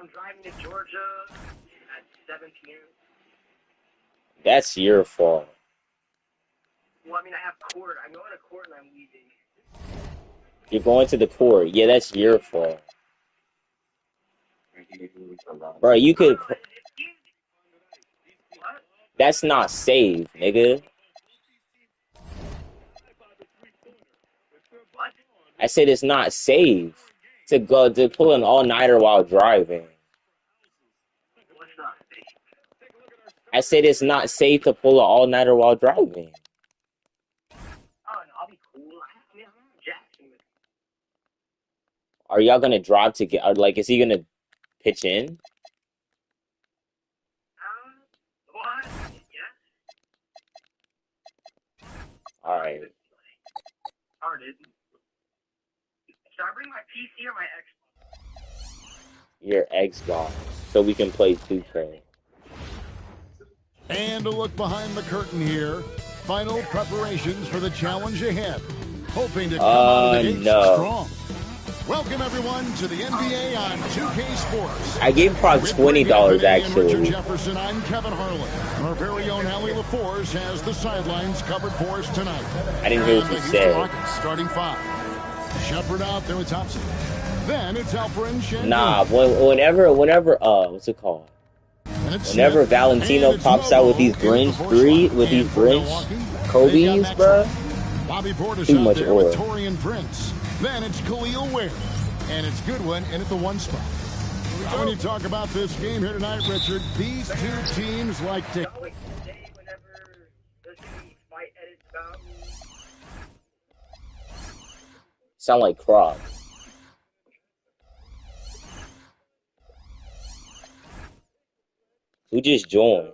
I'm driving to Georgia at 7 p.m. That's your fault. Well, I mean, I have court. I'm going to court and I'm leaving. You're going to the court. Yeah, that's your fault. Bro, you could... What? That's not safe, nigga. What? I said it's not safe to go to pull an all-nighter while driving. What's not safe? I said it's not safe to pull an all-nighter while driving. Oh, no, I'll be cool. I mean, I'm in Jackson. Are y'all gonna drive to get? Like, is he gonna pitch in? What? Yes. All right. Started. Should I bring my PC or my Xbox? Your Xbox, so we can play 2K. And a look behind the curtain here. Final preparations for the challenge ahead. Hoping to come out of the gates strong. Welcome, everyone, to the NBA on 2K Sports. I gave Prog $20, actually. Richard Jefferson, I'm Kevin Harlan. Our very own Allie LaForce has the sidelines covered for us tonight. I didn't hear what you said. Rockets starting 5. Shepard out there with Thompson. Then it's Alfred Shengun. Nah, whenever, what's it called? Whenever Valentino pops out with these Grinch Kobe's, bro, too much oil. Then it's Khalil Ware. And it's Goodwin in at the 1 spot. Now, when you talk about this game here tonight, Richard, these two teams like to... Sound like Croc. Who just joined?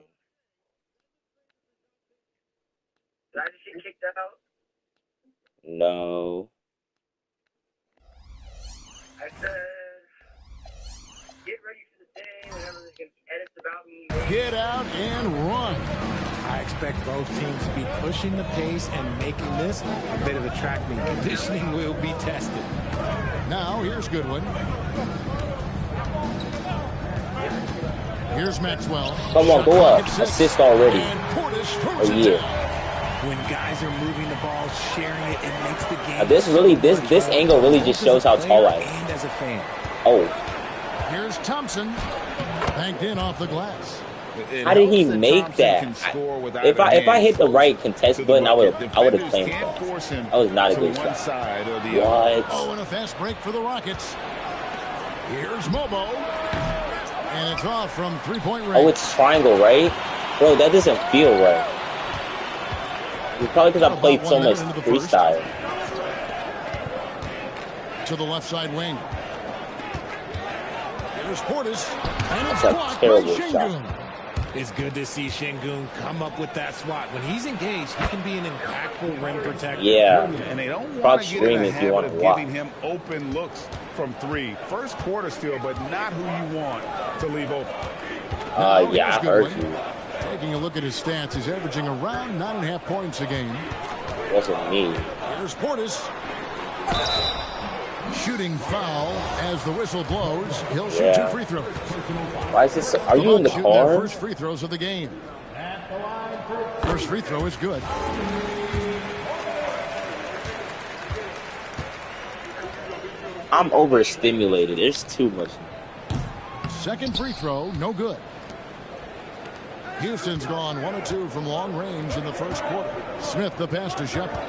Did I just get kicked out? No. I said, get ready for the day whenever there's going to be edits about me. Get out and run. I expect both teams to be pushing the pace and making this a bit of a track meet. Conditioning will be tested. Now, here's Goodwin. Here's Maxwell. Come on, go up. Assist already. Oh, yeah. When guys are moving the ball, sharing it, it makes the game. This angle really just shows how tall I am. And as a fan. Oh. Here's Thompson. Banked in off the glass. How did he make that? If I hit the right contest button, I would have claimed that. That was not a good shot. What? Oh, and a fast break for the Rockets. Here's Mobo. And it's off from 3-point range. Oh, it's triangle, right? Bro, that doesn't feel right. It's probably because I played so much freestyle. To the left side wing. Here's Portis. And it's That's a terrible shot. It's good to see Shengun come up with that swat. When he's engaged, he can be an impactful rim protector. Yeah. And they don't want to get in the habit of watch. giving him open looks from 3. First quarter still, but not who you want to leave open. Yeah, I heard you. Taking a look at his stats, he's averaging around 9.5 points a game. Wasn't me. Here's Portis. Shooting foul as the whistle blows. He'll shoot 2 free throws. Why is this? Are you in the car? First free throws of the game. First free throw is good. I'm overstimulated. There's too much. Second free throw, no good. Houston's gone 1 of 2 from long range in the first quarter. Smith the pass to Shepard.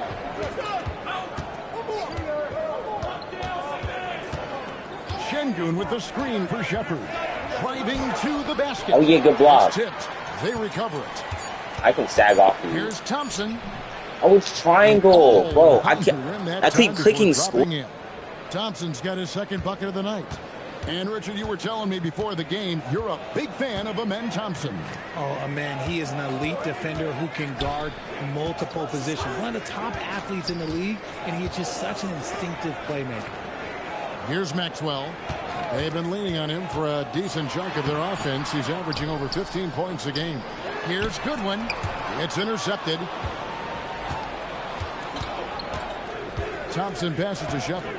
Shengun with the screen for Shepard. Driving to the basket. Oh, yeah, good block. Tipped. They recover it. I can sag off you. Here's Thompson. Oh, it's triangle. Bro, I keep clicking score. Thompson's got his second bucket of the night. And, Richard, you were telling me before the game, you're a big fan of Amen Thompson. Oh, Amen, he is an elite defender who can guard multiple positions. One of the top athletes in the league, and he's just such an instinctive playmaker. Here's Maxwell. They've been leaning on him for a decent chunk of their offense. He's averaging over 15 points a game. Here's Goodwin. It's intercepted. Thompson passes to Shepard.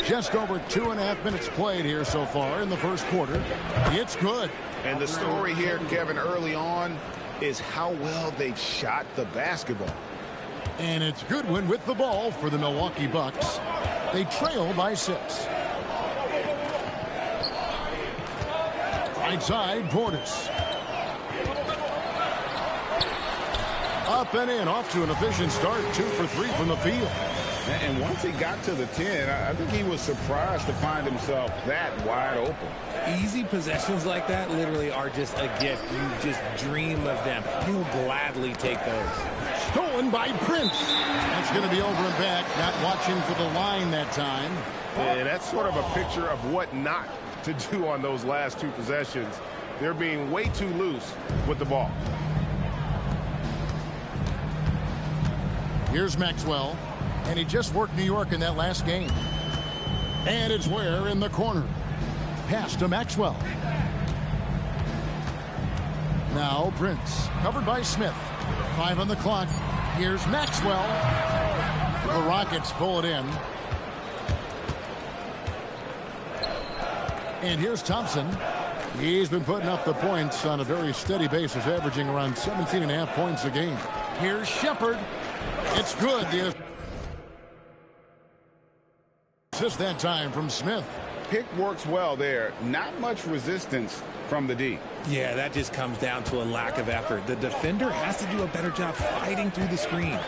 Just over 2.5 minutes played here so far in the first quarter. It's good. And the story here, Kevin, early on is how well they've shot the basketball. And it's Goodwin with the ball for the Milwaukee Bucks. They trail by 6. Right side, Portis. Up and in, off to an efficient start. 2 for 3 from the field. And once he got to the 10, I think he was surprised to find himself that wide open. Easy possessions like that literally are just a gift. You just dream of them. He'll gladly take those. Stolen by Prince. That's going to be over and back. Not watching for the line that time. And that's sort of a picture of what not to do on those last 2 possessions. They're being way too loose with the ball. Here's Maxwell. And he just worked New York in that last game. And it's Ware in the corner. Pass to Maxwell. Now Prince. Covered by Smith. 5 on the clock. Here's Maxwell. The Rockets pull it in. And here's Thompson. He's been putting up the points on a very steady basis, averaging around 17.5 points a game. Here's Shepard. It's good. The assist that time from Smith. Pick works well there. Not much resistance from the D. Yeah, that just comes down to a lack of effort. The defender has to do a better job fighting through the screen.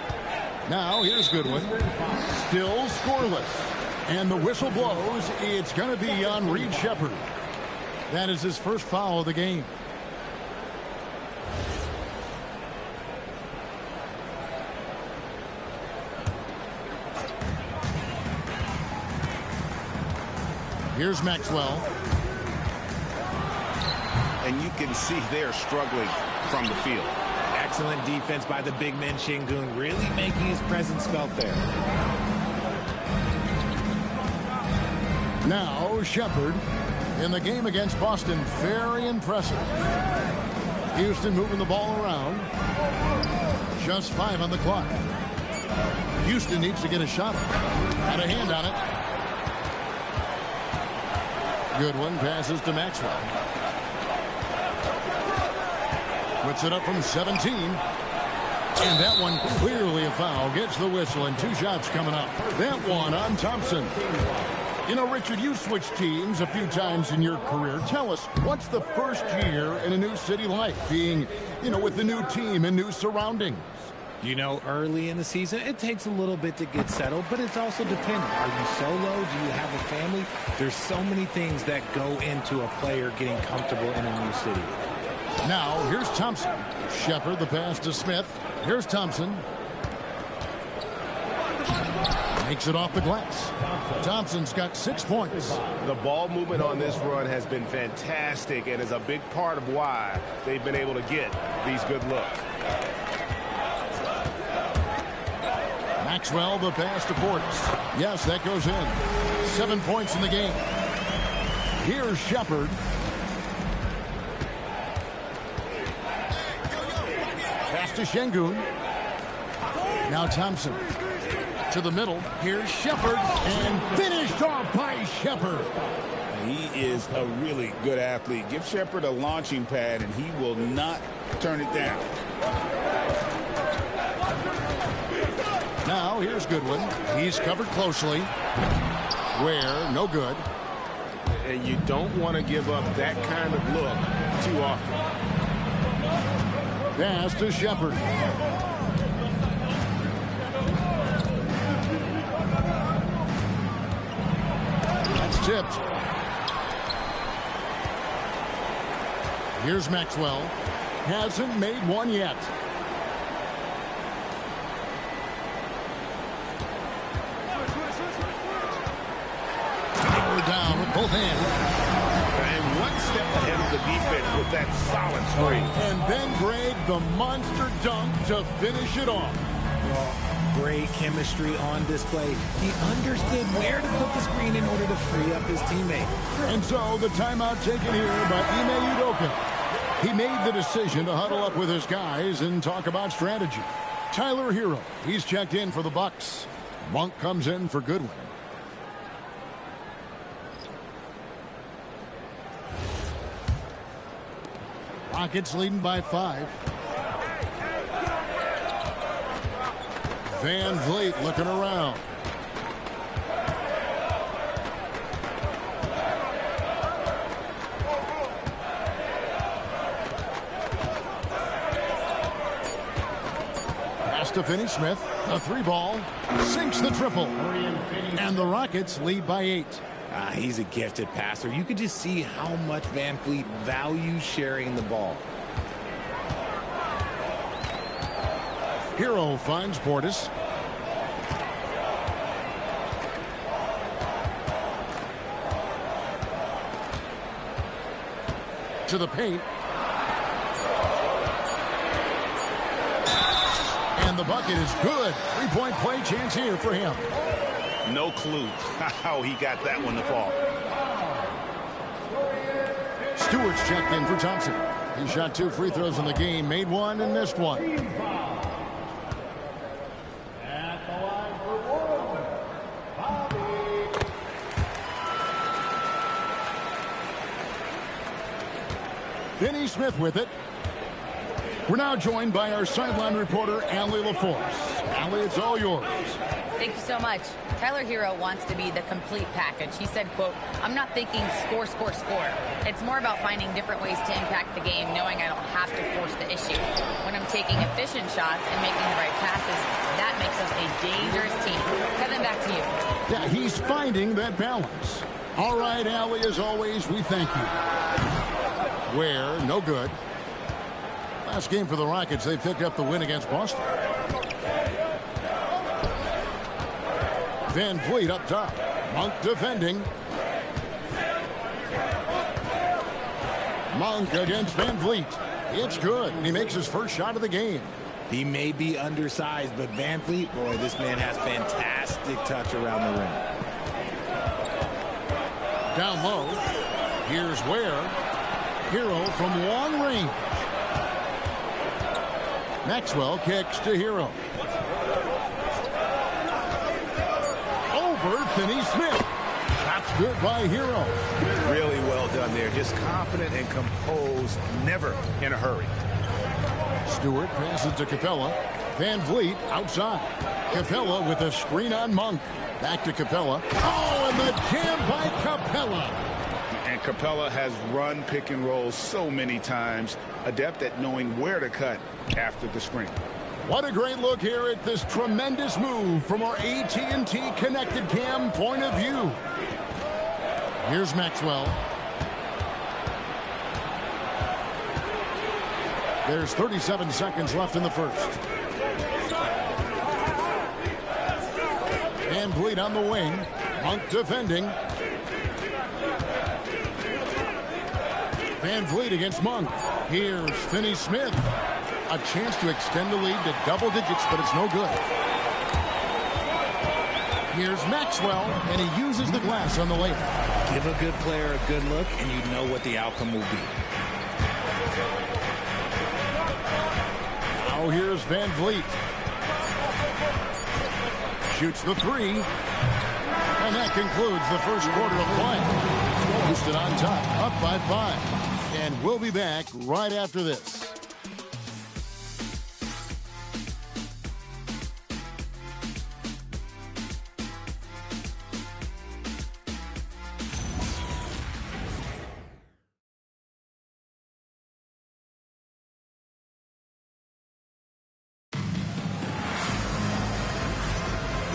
Now here's Goodwin. Still scoreless. And the whistle blows. It's going to be on Reed Shepard. That is his first foul of the game. Here's Maxwell. And you can see they're struggling from the field. Excellent defense by the big man Şengün, really making his presence felt there. Now Shepard in the game against Boston. Very impressive. Houston moving the ball around. Just 5 on the clock. Houston needs to get a shot. Got a hand on it. Goodwin passes to Maxwell. Puts it up from 17. And that one clearly a foul. Gets the whistle and 2 shots coming up. That one on Thompson. You know, Richard, you switched teams a few times in your career. Tell us, what's the first year in a new city like? Being, with the new team and new surroundings. You know, early in the season, it takes a little bit to get settled, but it's also dependent. Are you solo? Do you have a family? There's so many things that go into a player getting comfortable in a new city. Now, here's Thompson. Shepard, the pass to Smith. Here's Thompson. Makes it off the glass. Thompson's got 6 points. The ball movement on this run has been fantastic and is a big part of why they've been able to get these good looks. Maxwell, the pass to Portis. Yes, that goes in. 7 points in the game. Here's Shepard. Pass to Şengün. Now Thompson. To the middle. Here's Shepard. And finished off by Shepard. He is a really good athlete. Give Shepard a launching pad, and he will not turn it down. Now, here's Goodwin. He's covered closely. Ware, no good. And you don't want to give up that kind of look too often. Pass to Shepard. That's tipped. Here's Maxwell. Hasn't made one yet. Down with both hands. And one step ahead of the defense with that solid screen. And then Greg, the monster dunk to finish it off. Great chemistry on display. He understood where to put the screen in order to free up his teammate. And so the timeout taken here by Ime Udoka. He made the decision to huddle up with his guys and talk about strategy. Tyler Hero, he's checked in for the Bucks. Monk comes in for Goodwin. Rockets leading by 5. Van Vliet looking around. Pass to Finney Smith. A 3-ball. Sinks the triple. And the Rockets lead by 8. He's a gifted passer. You could just see how much Van Vliet values sharing the ball. Hero finds Portis. To the paint. And the bucket is good. 3-point play chance here for him. No clue how he got that one to fall. Stewart's checked in for Thompson. He shot 2 free throws in the game, made 1 and missed 1. Finney Smith with it. We're now joined by our sideline reporter, Allie LaForce. Allie, it's all yours. Thank you so much. Tyler Hero wants to be the complete package. He said, quote, "I'm not thinking score, score, score. It's more about finding different ways to impact the game, knowing I don't have to force the issue. When I'm taking efficient shots and making the right passes, that makes us a dangerous team." Kevin, back to you. Yeah, he's finding that balance. All right, Allie, as always, we thank you. Where, no good. Last game for the Rockets, they picked up the win against Boston. Van Vliet up top. Monk defending. Monk against Van Vliet. It's good, and he makes his first shot of the game. He may be undersized, but Van Vliet, boy, this man has fantastic touch around the rim. Down low. Here's Ware. Hero from long range. Maxwell kicks to Hero. Over Finney Smith. That's good by Hero. Really well done there. Just confident and composed, never in a hurry. Stewart passes to Capella. Van Vliet outside. Capella with a screen on Monk. Back to Capella. Oh, and the jam by Capella. And Capella has run pick and roll so many times, adept at knowing where to cut after the screen. What a great look here at this tremendous move from our AT&T Connected Cam point of view. Here's Maxwell. There's 37 seconds left in the first. Van Vliet on the wing. Monk defending. Van Vliet against Monk. Here's Finney Smith. A chance to extend the lead to double digits, but it's no good. Here's Maxwell, and he uses the glass on the layup. Give a good player a good look, and you know what the outcome will be. Now here's Van Vliet. Shoots the 3. And that concludes the first quarter of play. Houston on top, up by 5. And we'll be back right after this.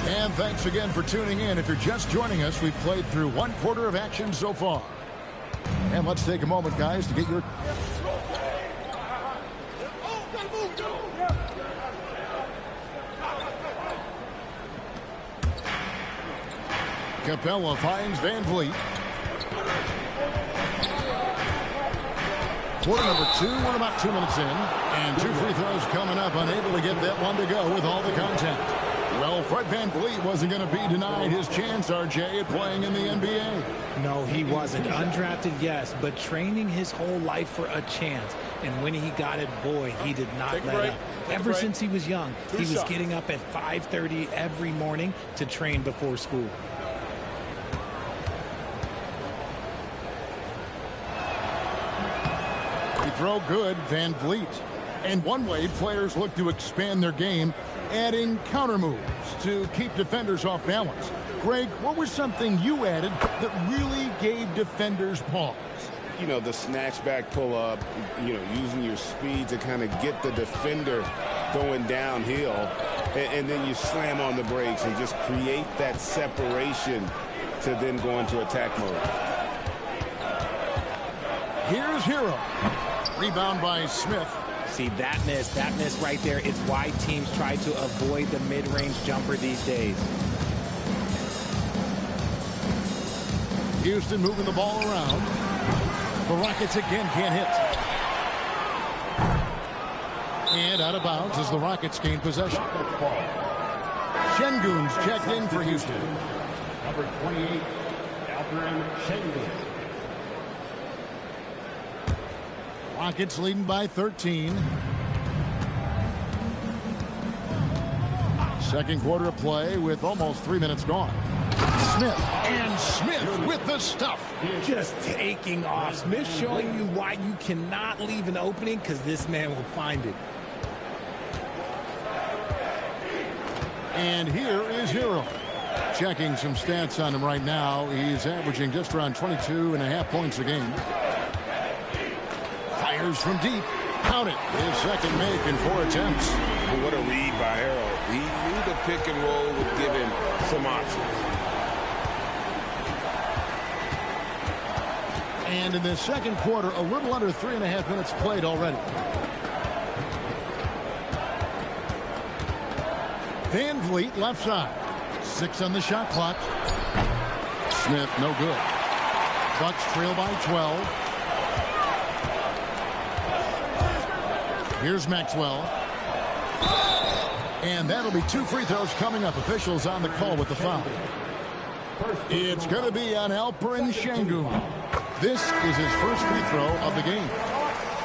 And thanks again for tuning in. If you're just joining us, we've played through 1 quarter of action so far. And let's take a moment, guys, to get your... Capella finds Van Vliet. Quarter number 2, we're about 2 minutes in. And 2 free throws coming up, unable to get that one to go with all the contact. Well, Fred Van Vliet wasn't going to be denied his chance, RJ, at playing in the NBA. No, he wasn't. Undrafted, yes, but training his whole life for a chance. And when he got it, boy, he did not let up. Ever since he was young, he was getting up at 5:30 every morning to train before school. throw good, Van Vliet. And one way players look to expand their game, adding counter moves to keep defenders off balance. Greg, what was something you added that really gave defenders pause? You know, the snatch back pull up, you know, using your speed to kind of get the defender going downhill, and then you slam on the brakes and just create that separation to then go into attack mode. Here's Hero. Rebound by Smith. See, that miss right there, it's why teams try to avoid the mid-range jumper these days. Houston moving the ball around. The Rockets again can't hit. And out of bounds as the Rockets gain possession. Şengün's checked in for Houston. Number 28, Alperen Şengün. Rockets leading by 13. Second quarter of play with almost 3 minutes gone. Smith, and Smith with the stuff. Just taking off. Smith showing you why you cannot leave an opening, because this man will find it. And here is Hero. Checking some stats on him right now. He's averaging just around 22.5 points a game. Fires from deep. Count it. His second make in 4 attempts. Well, what a read by Hero. He knew the pick and roll would give him some options. And in the second quarter, a little under 3.5 minutes played already. Van Vliet left side. 6 on the shot clock. Smith no good. Bucks trail by 12. Here's Maxwell. And that'll be 2 free throws coming up. Officials on the call with the foul. It's going to be on Alperen Şengün. This is his first free throw of the game.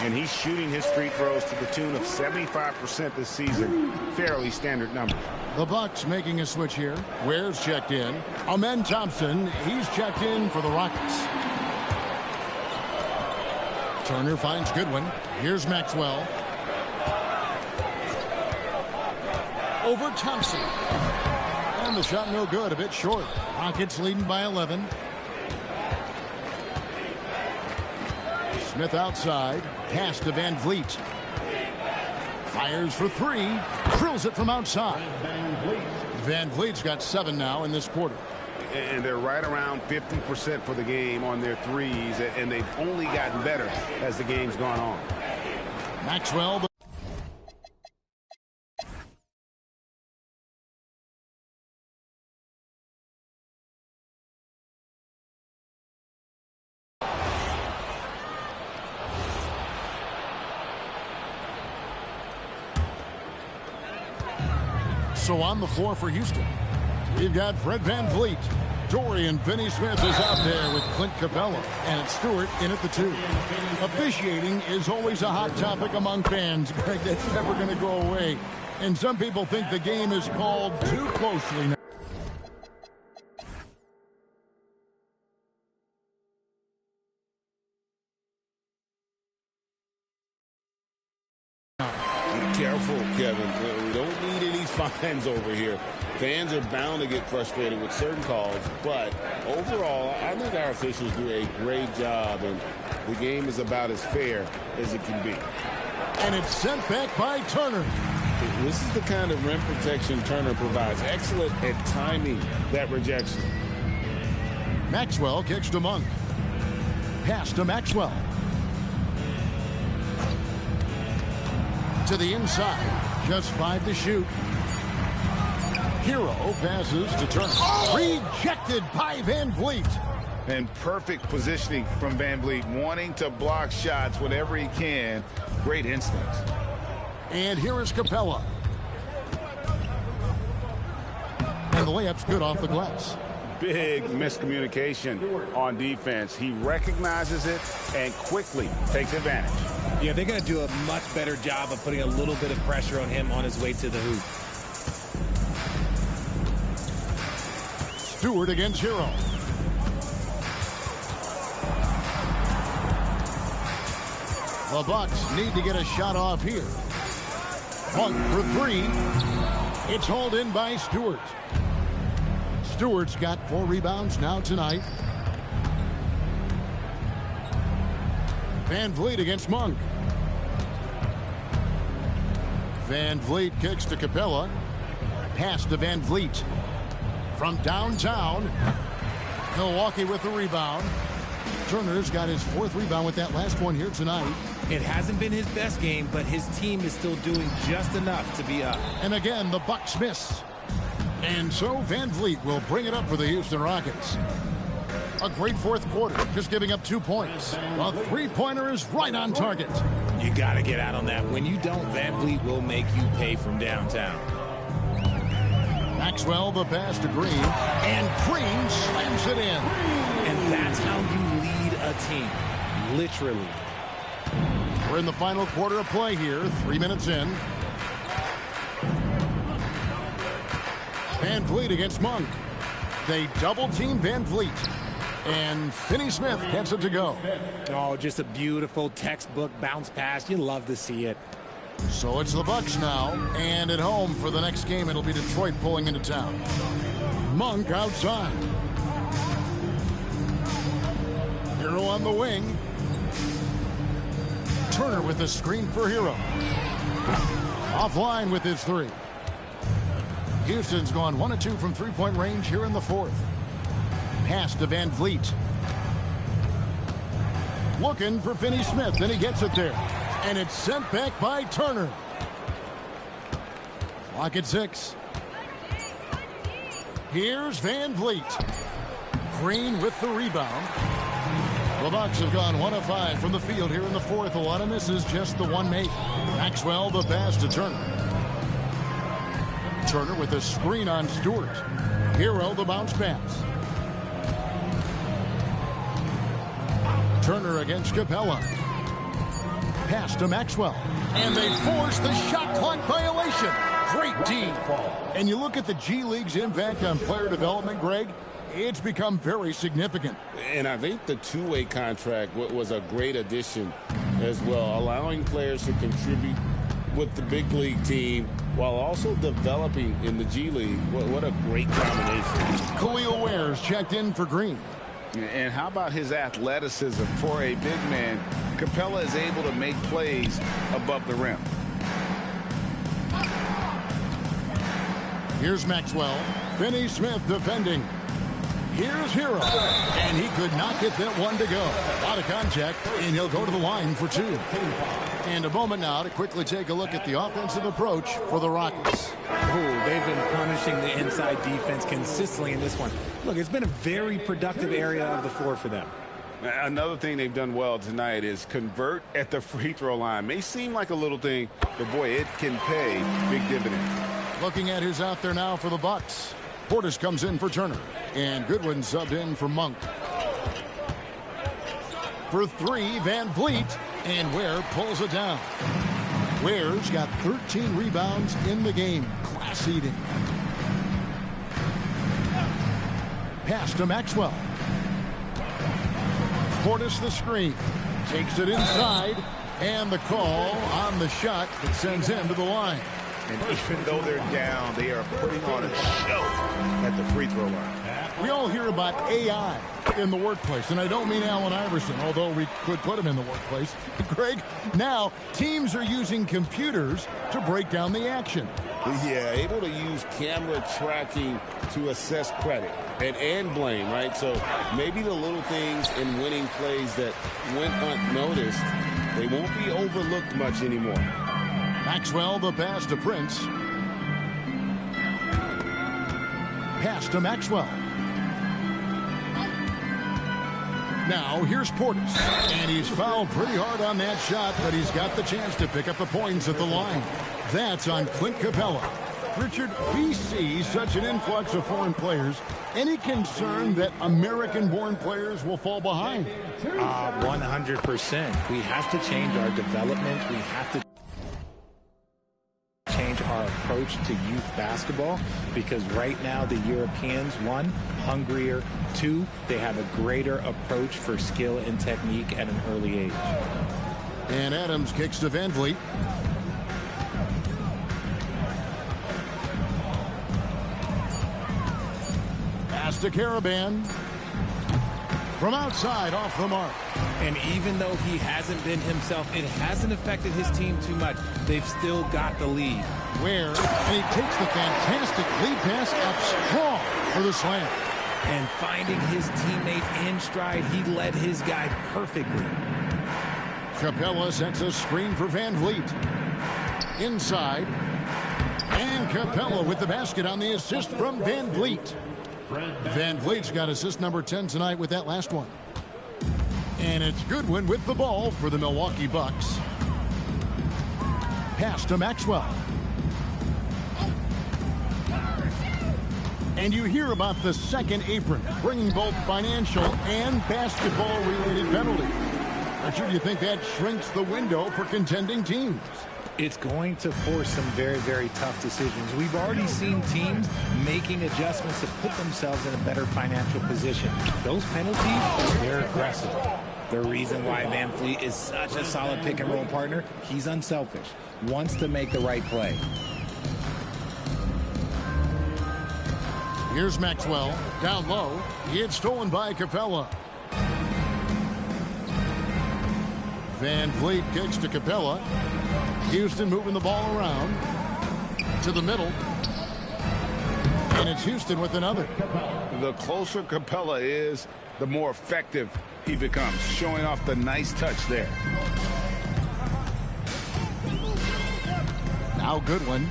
And he's shooting his free throws to the tune of 75% this season. Fairly standard number. The Bucks making a switch here. Ware's checked in. Amen Thompson, he's checked in for the Rockets. Turner finds Goodwin. Here's Maxwell. Over Thompson. And the shot no good, a bit short. Rockets leading by 11. Smith outside. Pass to Van Vliet. Fires for 3. Drills it from outside. Van Vliet's got 7 now in this quarter. And they're right around 50% for the game on their threes, and they've only gotten better as the game's gone on. Maxwell. So on the floor for Houston, we've got Fred Van Vliet. Dorian Finney-Smith is out there with Clint Capella, and it's Stewart in at the 2. Officiating is always a hot topic among fans. Greg, that's never going to go away. And some people think the game is called too closely now. Be careful, Kevin. We don't need any fines over here. Fans are bound to get frustrated with certain calls, but overall, I think our officials do a great job, and the game is about as fair as it can be. And it's sent back by Turner. This is the kind of rim protection Turner provides. Excellent at timing that rejection. Maxwell kicks to Monk. Pass to Maxwell. To the inside. Just 5 to shoot. Hero passes to Turner. Oh! Rejected by Van Vliet. And perfect positioning from Van Vliet, wanting to block shots whenever he can. Great instincts. And here is Capella. And the layup's good off the glass. Big miscommunication on defense. He recognizes it and quickly takes advantage. Yeah, they're going to do a much better job of putting a little bit of pressure on him on his way to the hoop. Stewart against Hero. The Bucks need to get a shot off here. Monk for three. It's hauled in by Stewart. Stewart's got 4 rebounds now tonight. Van Vliet against Monk. Van Vliet kicks to Capella. Pass to Van Vliet. From downtown. Milwaukee with the rebound. Turner's got his 4th rebound with that last one here tonight. It hasn't been his best game, but his team is still doing just enough to be up. And again, the Bucks miss. And so Van Vliet will bring it up for the Houston Rockets. A great 4th quarter, just giving up 2 points. The 3-pointer is right on target. You got to get out on that. When you don't, Van Vliet will make you pay from downtown. Maxwell, the pass to Green, and Green slams it in. And that's how you lead a team, literally. We're in the final quarter of play here, 3 minutes in. Van Vliet against Monk. They double-team Van Vliet. And Finney Smith gets it to go. Oh, just a beautiful textbook bounce pass. You love to see it. So it's the Bucks now, and at home for the next game, it'll be Detroit pulling into town. Monk outside. Hero on the wing. Turner with the screen for Hero. Offline with his 3. Houston's gone 1 of 2 from 3-point range here in the 4th. Pass to Van Vliet. Looking for Finney Smith, and he gets it there. And it's sent back by Turner. Clock at 6. Here's Van Vliet. Green with the rebound. The Bucks have gone 1 of 5 from the field here in the 4th. A lot of misses, just the 1 made. Maxwell the pass to Turner. Turner with a screen on Stewart. Hero the bounce pass. Turner against Capella. Pass to Maxwell. And they force the shot clock violation. Great D. And you look at the G League's impact on player development, Greg, it's become very significant. And I think the two-way contract was a great addition as well, allowing players to contribute with the big league team while also developing in the G League. What a great combination. Khalil Ware's checked in for Green. And how about his athleticism for a big man? Capella is able to make plays above the rim. Here's Maxwell. Finney Smith defending. Here's Hero. And he could not get that one to go. Out of contact, and he'll go to the line for 2. And a moment now to quickly take a look at the offensive approach for the Rockets. They've been punishing the inside defense consistently in this one. Look, it's been a very productive area of the floor for them. Another thing they've done well tonight is convert at the free throw line. May seem like a little thing, but boy, it can pay big dividends. Looking at who's out there now for the Bucks. Portis comes in for Turner, and Goodwin subbed in for Monk. For 3, Van Vliet, and Ware pulls it down. Ware's got 13 rebounds in the game. Class eating. Pass to Maxwell. Portis the screen. Takes it inside. And the call on the shot that sends him to the line. And even though they're down, they are putting on a show at the free throw line. We all hear about AI in the workplace, and I don't mean Allen Iverson, although we could put him in the workplace. Greg, now teams are using computers to break down the action. Yeah, able to use camera tracking to assess credit and blame, right? So maybe the little things in winning plays that went unnoticed, they won't be overlooked much anymore. Maxwell, the pass to Prince. Pass to Maxwell. Now, here's Portis. And he's fouled pretty hard on that shot, but he's got the chance to pick up the points at the line. That's on Clint Capella. Richard, we see such an influx of foreign players. Any concern that American-born players will fall behind? 100%. We have to change our development. We have to change our approach to youth basketball, because right now the Europeans, 1, hungrier, 2, they have a greater approach for skill and technique at an early age. And Adams kicks to Van Vliet. Pass to Caravan. From outside, off the mark. And even though he hasn't been himself, it hasn't affected his team too much. They've still got the lead. Ware, and he takes the fantastic lead pass up strong for the slam. And finding his teammate in stride, he led his guy perfectly. Capella sets a screen for Van Vliet. Inside. And Capella with the basket on the assist from Van Vliet. Van Vliet's got assist number 10 tonight with that last one. And it's Goodwin with the ball for the Milwaukee Bucks. Pass to Maxwell. And you hear about the second apron, bringing both financial and basketball-related penalties. Richard, do you think that shrinks the window for contending teams? It's going to force some very, very tough decisions. We've already seen teams making adjustments to put themselves in a better financial position. Those penalties, they're aggressive. The reason why Van Vliet is such a solid pick-and-roll partner, he's unselfish, wants to make the right play. Here's Maxwell, down low. It's stolen by Capella. Van Vliet kicks to Capella. Houston moving the ball around to the middle. And it's Houston with another. The closer Capella is, the more effective he becomes, showing off the nice touch there. Now Goodwin.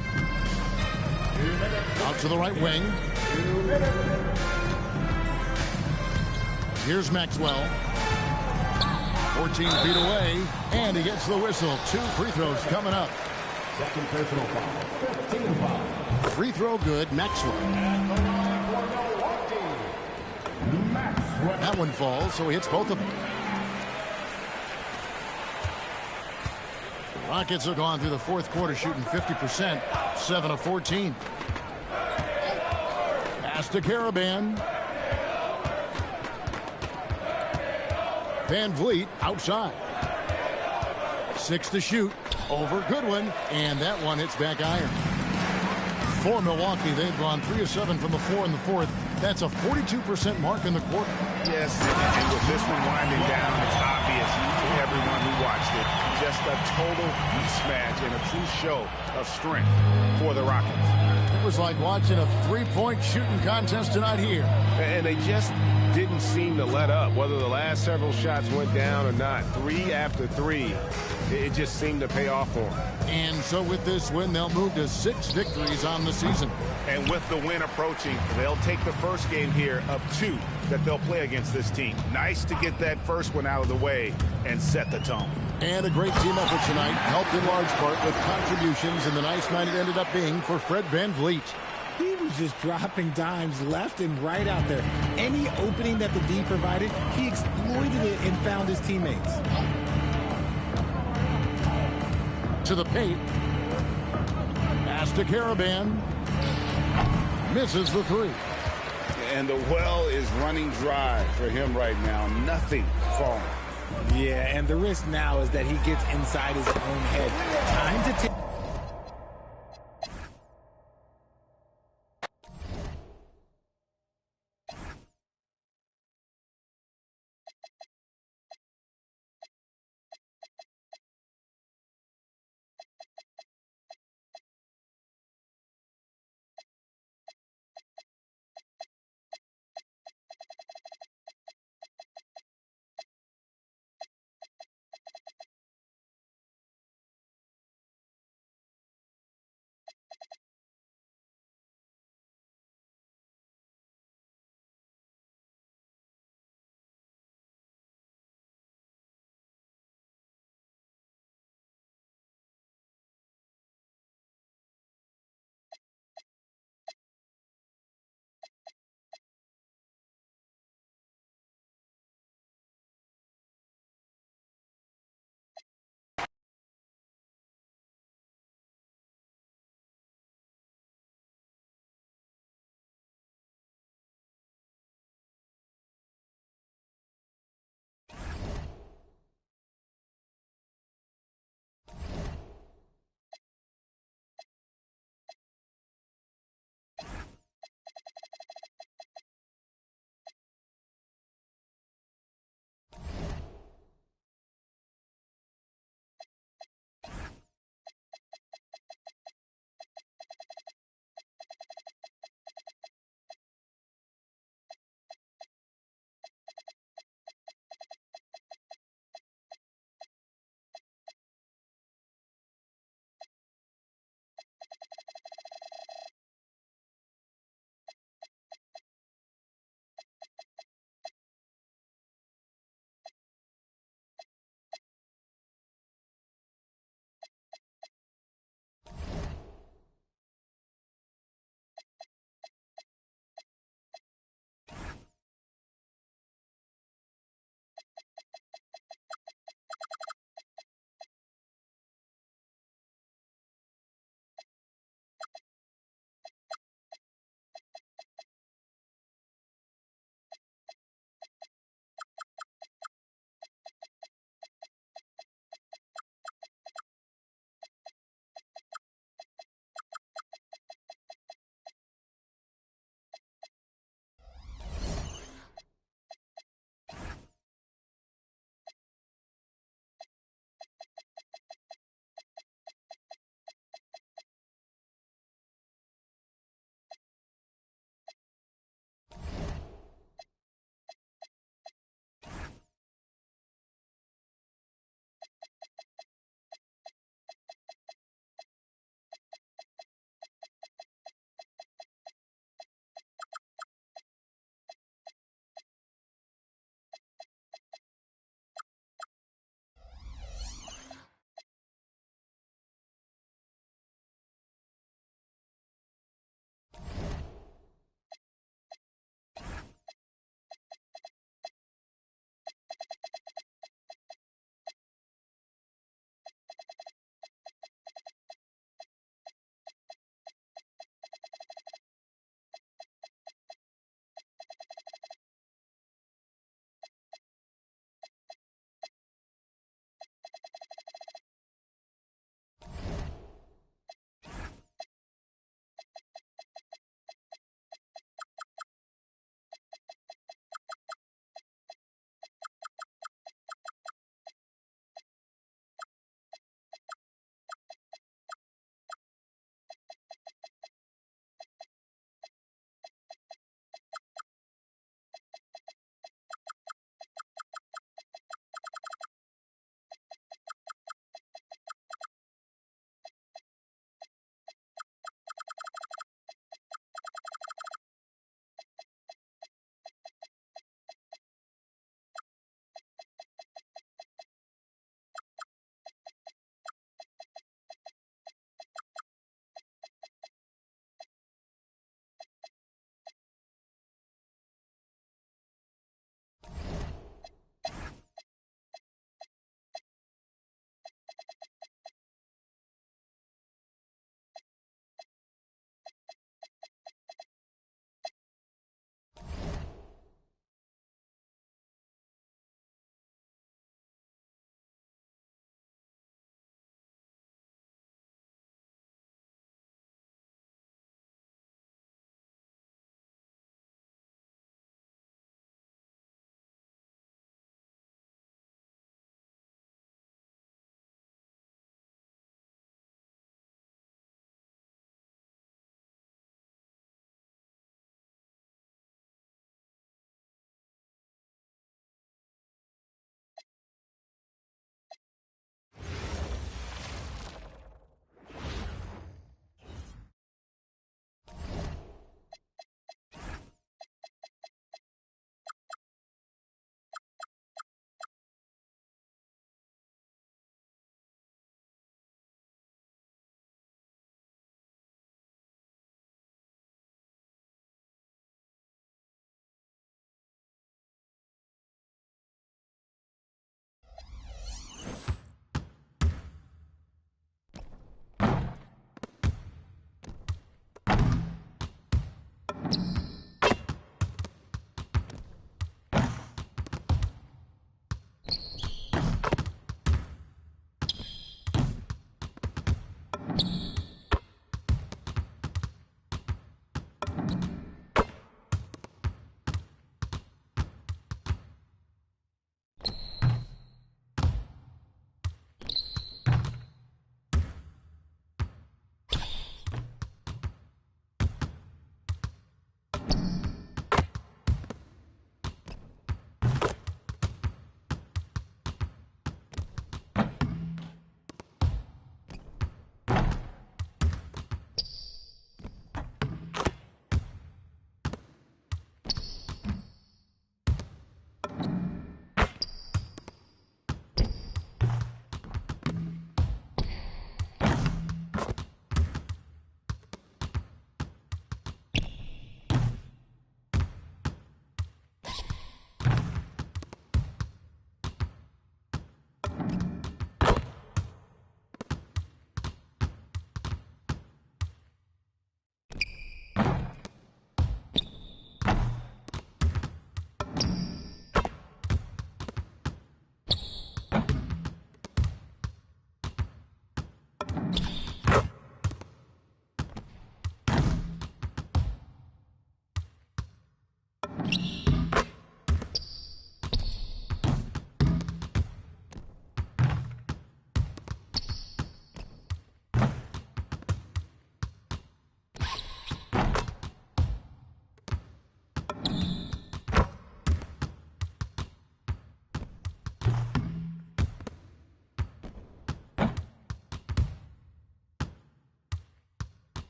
Out to the right wing. Here's Maxwell. 14 feet away, and he gets the whistle. 2 free throws coming up. Second personal foul. Team foul. Free throw good, Maxwell. That one falls, so he hits both of them. The Rockets have gone through the fourth quarter shooting 50%, 7 of 14. Pass to Caravan. Van Vliet outside. 6 to shoot. Over Goodwin. And that one hits back iron. For Milwaukee, they've gone 3 of 7 from the floor in the fourth. That's a 42% mark in the quarter. Yes, and with this one winding down, it's obvious to everyone who watched it. Just a total mismatch and a true show of strength for the Rockets. It was like watching a three-point shooting contest tonight here. And they just didn't seem to let up, whether the last several shots went down or not. 3 after 3, it just seemed to pay off for them. And so with this win, they'll move to 6 victories on the season. And with the win approaching, they'll take the first game here of 2 that they'll play against this team. Nice to get that first one out of the way and set the tone. And a great team effort tonight, helped in large part with contributions, and the nice night it ended up being for Fred Van Vliet. He was just dropping dimes left and right out there. Any opening that the D provided, he exploited it and found his teammates. To the paint. Pass to Caravan. Misses the 3. And the well is running dry for him right now. Nothing falling. Yeah, and the risk now is that he gets inside his own head. Time to take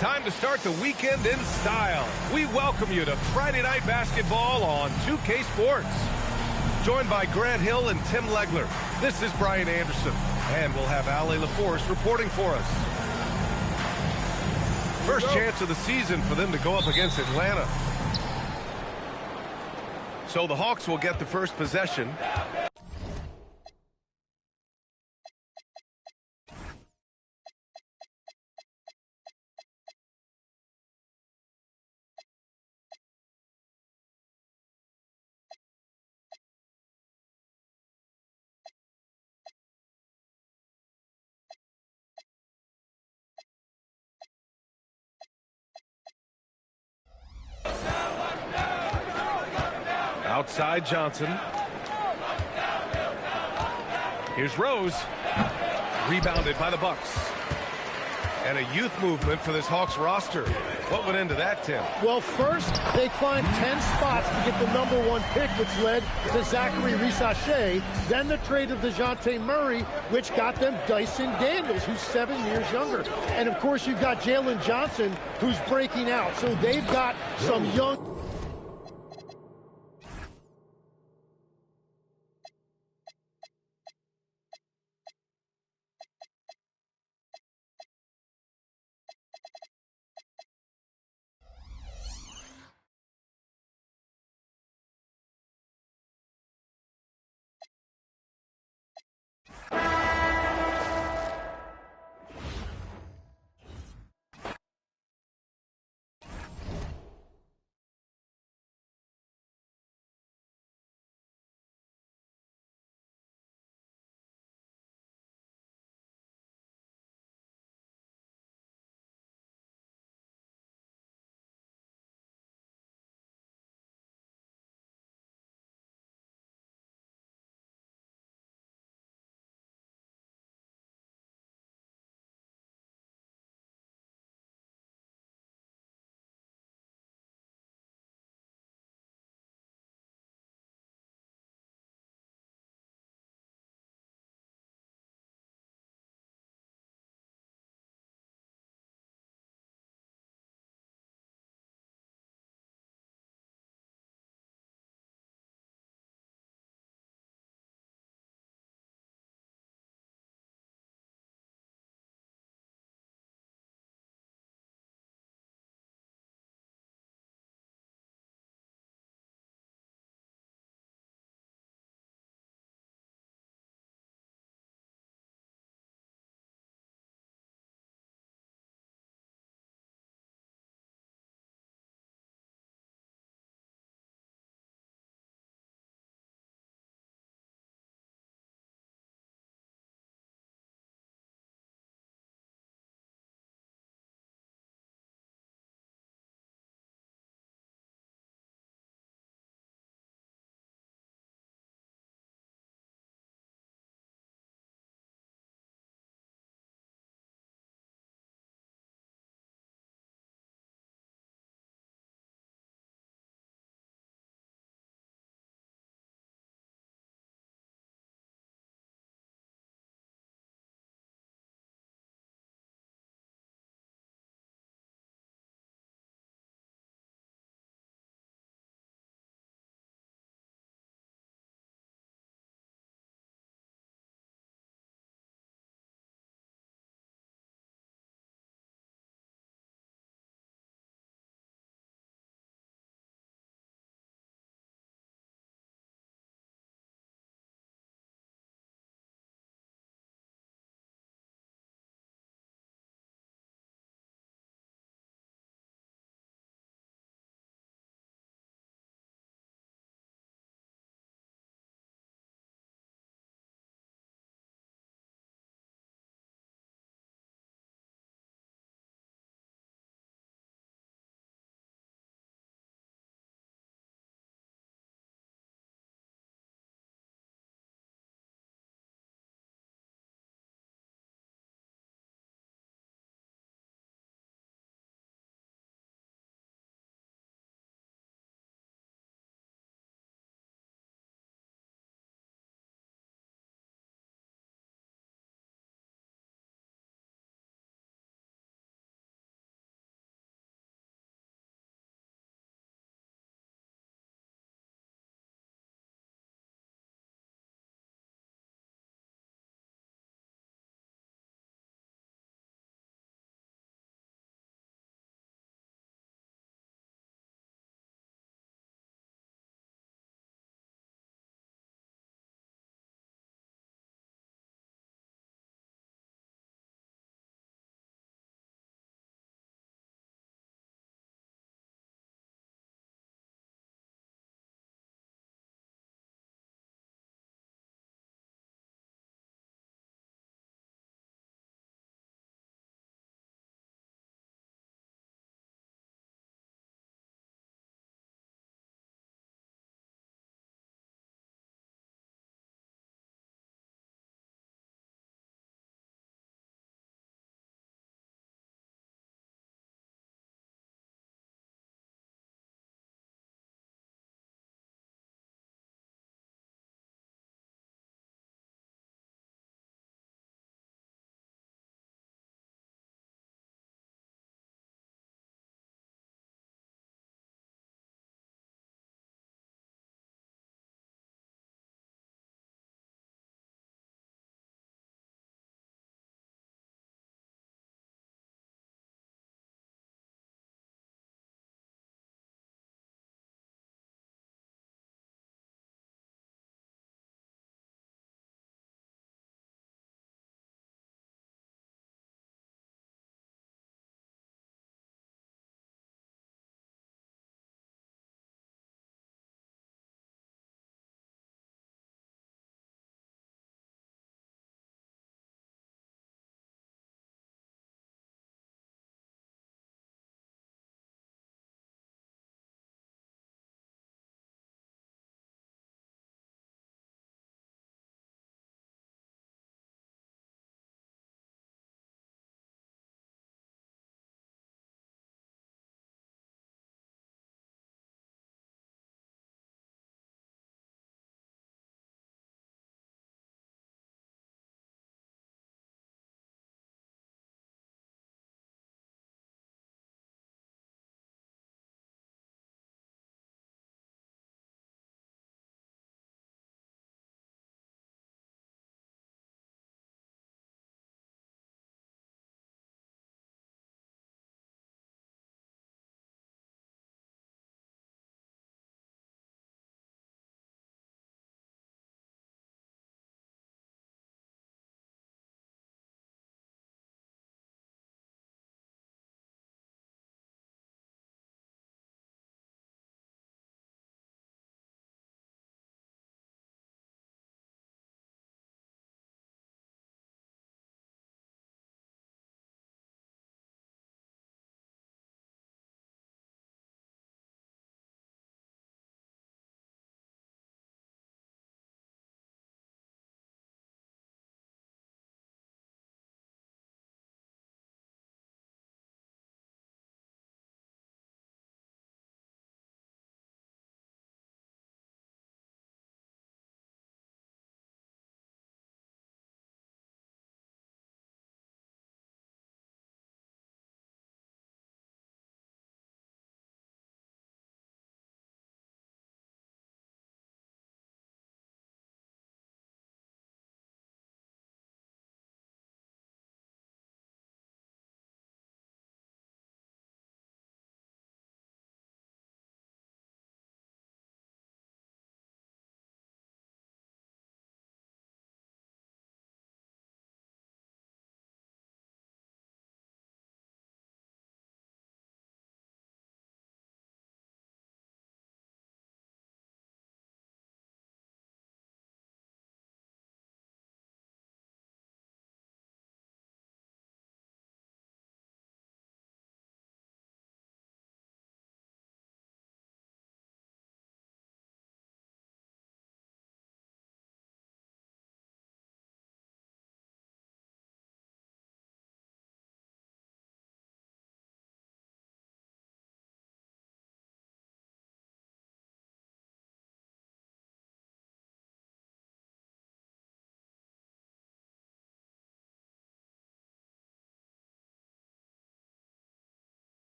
Time to start the weekend in style. We welcome you to Friday Night Basketball on 2K Sports. Joined by Grant Hill and Tim Legler, this is Brian Anderson, and we'll have Ale LaForce reporting for us. First chance of the season for them to go up against Atlanta. So the Hawks will get the first possession. Outside Johnson. Here's Rose. Rebounded by the Bucks. And a youth movement for this Hawks roster. What went into that, Tim? Well, first, they climbed 10 spots to get the #1 pick, which led to Zachary Risachet. Then the trade of DeJounte Murray, which got them Dyson Daniels, who's 7 years younger. And, of course, you've got Jalen Johnson, who's breaking out. So they've got some young...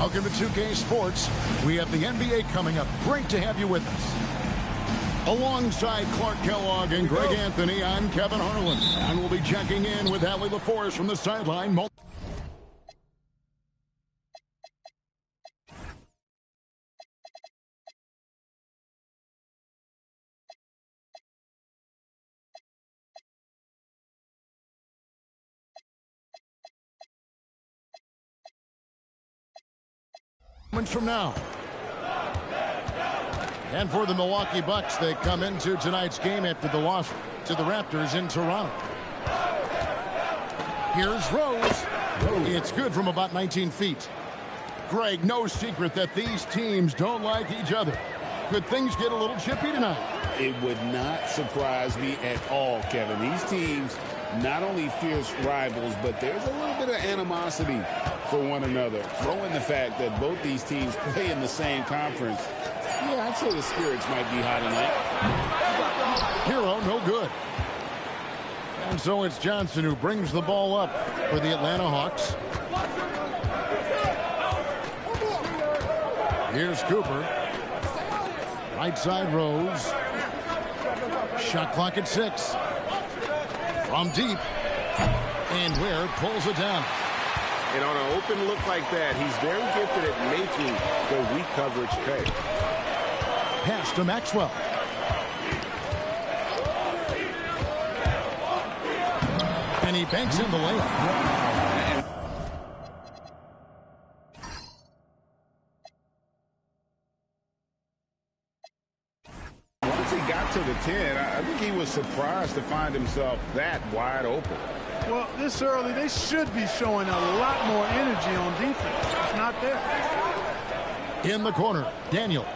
Welcome to 2K Sports. We have the NBA coming up. Great to have you with us. Alongside Clark Kellogg and Greg Anthony, I'm Kevin Harlan. And we'll be checking in with Allie LaForce from the sideline. From now. And for the Milwaukee Bucks, they come into tonight's game after the loss to the Raptors in Toronto. Here's Rose. It's good from about 19 feet. Greg, no secret that these teams don't like each other. Could things get a little chippy tonight? It would not surprise me at all, Kevin. These teams not only fierce rivals, but there's a little bit of animosity for one another. Throw in the fact that both these teams play in the same conference. Yeah, I'd say the spirits might be high tonight. Hero, no good. And so it's Johnson who brings the ball up for the Atlanta Hawks. Here's Cooper. Right side Rose. Shot clock at 6. From deep. And Ware pulls it down. And on an open look like that, he's very gifted at making the weak coverage pay. Pass to Maxwell. And he banks in the layup. Once he got to the 10, I think he was surprised to find himself that wide open. Well, this early, they should be showing a lot more energy on defense. It's not there. In the corner, Daniels.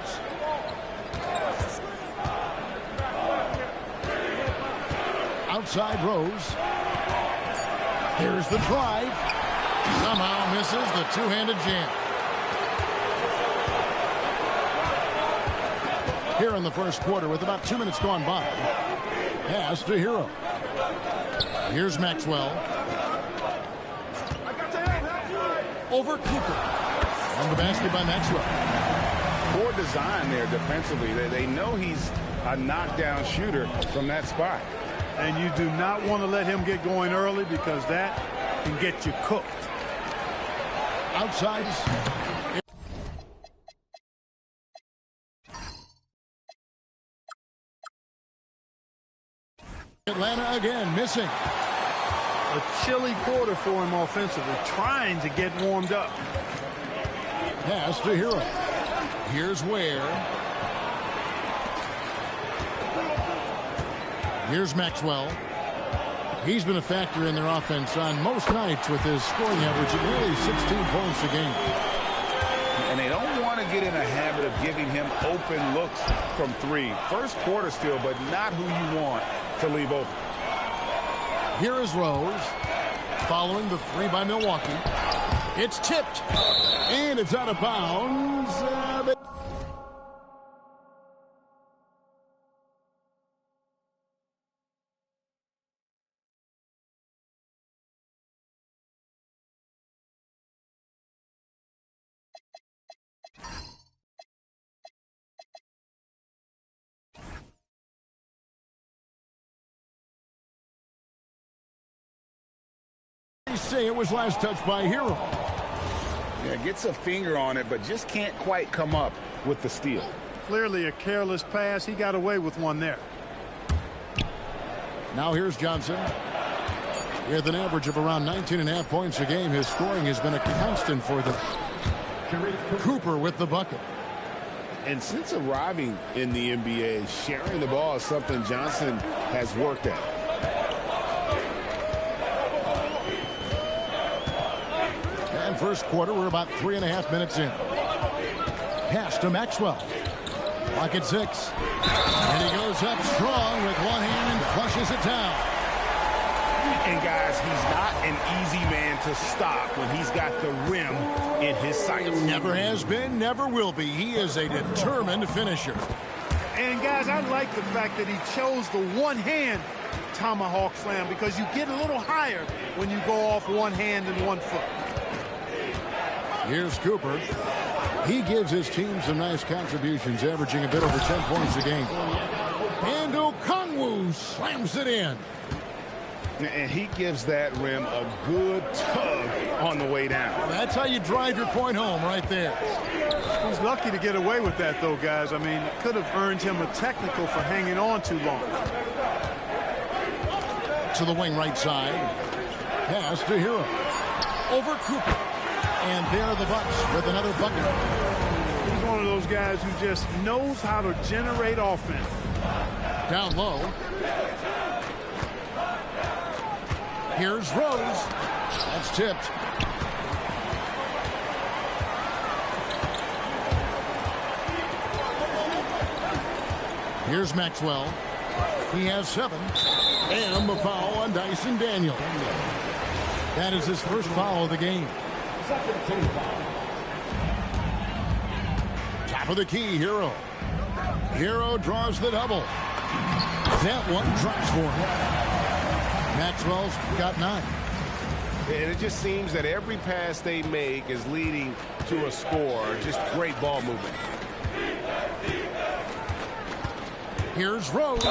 Outside Rose. Here's the drive. Somehow misses the two-handed jam. Here in the first quarter with about 2 minutes gone by. Pass to Hero. Here's Maxwell. Over Cooper. On the basket by Maxwell. Poor design there defensively. They know he's a knockdown shooter from that spot. And you do not want to let him get going early because that can get you cooked. Outside. Atlanta again missing. A chilly quarter for him offensively, trying to get warmed up. Pass to Hero. Here's Ware. Here's Maxwell. He's been a factor in their offense on most nights with his scoring average of nearly 16 points a game. And they don't want to get in a habit of giving him open looks from 3. First quarter still, but not who you want to leave open. Here is Rose. Following the 3 by Milwaukee. It's tipped. And it's out of bounds. Say it was last touched by Hero. Yeah, gets a finger on it, but just can't quite come up with the steal. Clearly a careless pass. He got away with one there. Now here's Johnson. With an average of around 19.5 points a game, his scoring has been a constant for them. Cooper with the bucket. And since arriving in the NBA, sharing the ball is something Johnson has worked at. First quarter, we're about 3.5 minutes in. Pass to Maxwell. Clock at 6. And he goes up strong with one hand and flushes it down. And guys, he's not an easy man to stop when he's got the rim in his sights. Never has been, never will be. He is a determined finisher. And guys, I like the fact that he chose the one-hand tomahawk slam because you get a little higher when you go off one hand and one foot. Here's Cooper. He gives his team some nice contributions, averaging a bit over 10 points a game. And Okongwu slams it in. And he gives that rim a good tug on the way down. That's how you drive your point home right there. He's lucky to get away with that, though, guys. I mean, it could have earned him a technical for hanging on too long. To the wing right side. Pass to Hero. Over Cooper. And there are the Bucks with another bucket. He's one of those guys who just knows how to generate offense. Down low. Here's Rose. That's tipped. Here's Maxwell. He has 7. And the foul on Dyson Daniels. That is his first foul of the game. Top of the key, Hero. Hero draws the double. That one drops for him. Maxwell's got 9. And it just seems that every pass they make is leading to a score. Just great ball movement. Here's Rose.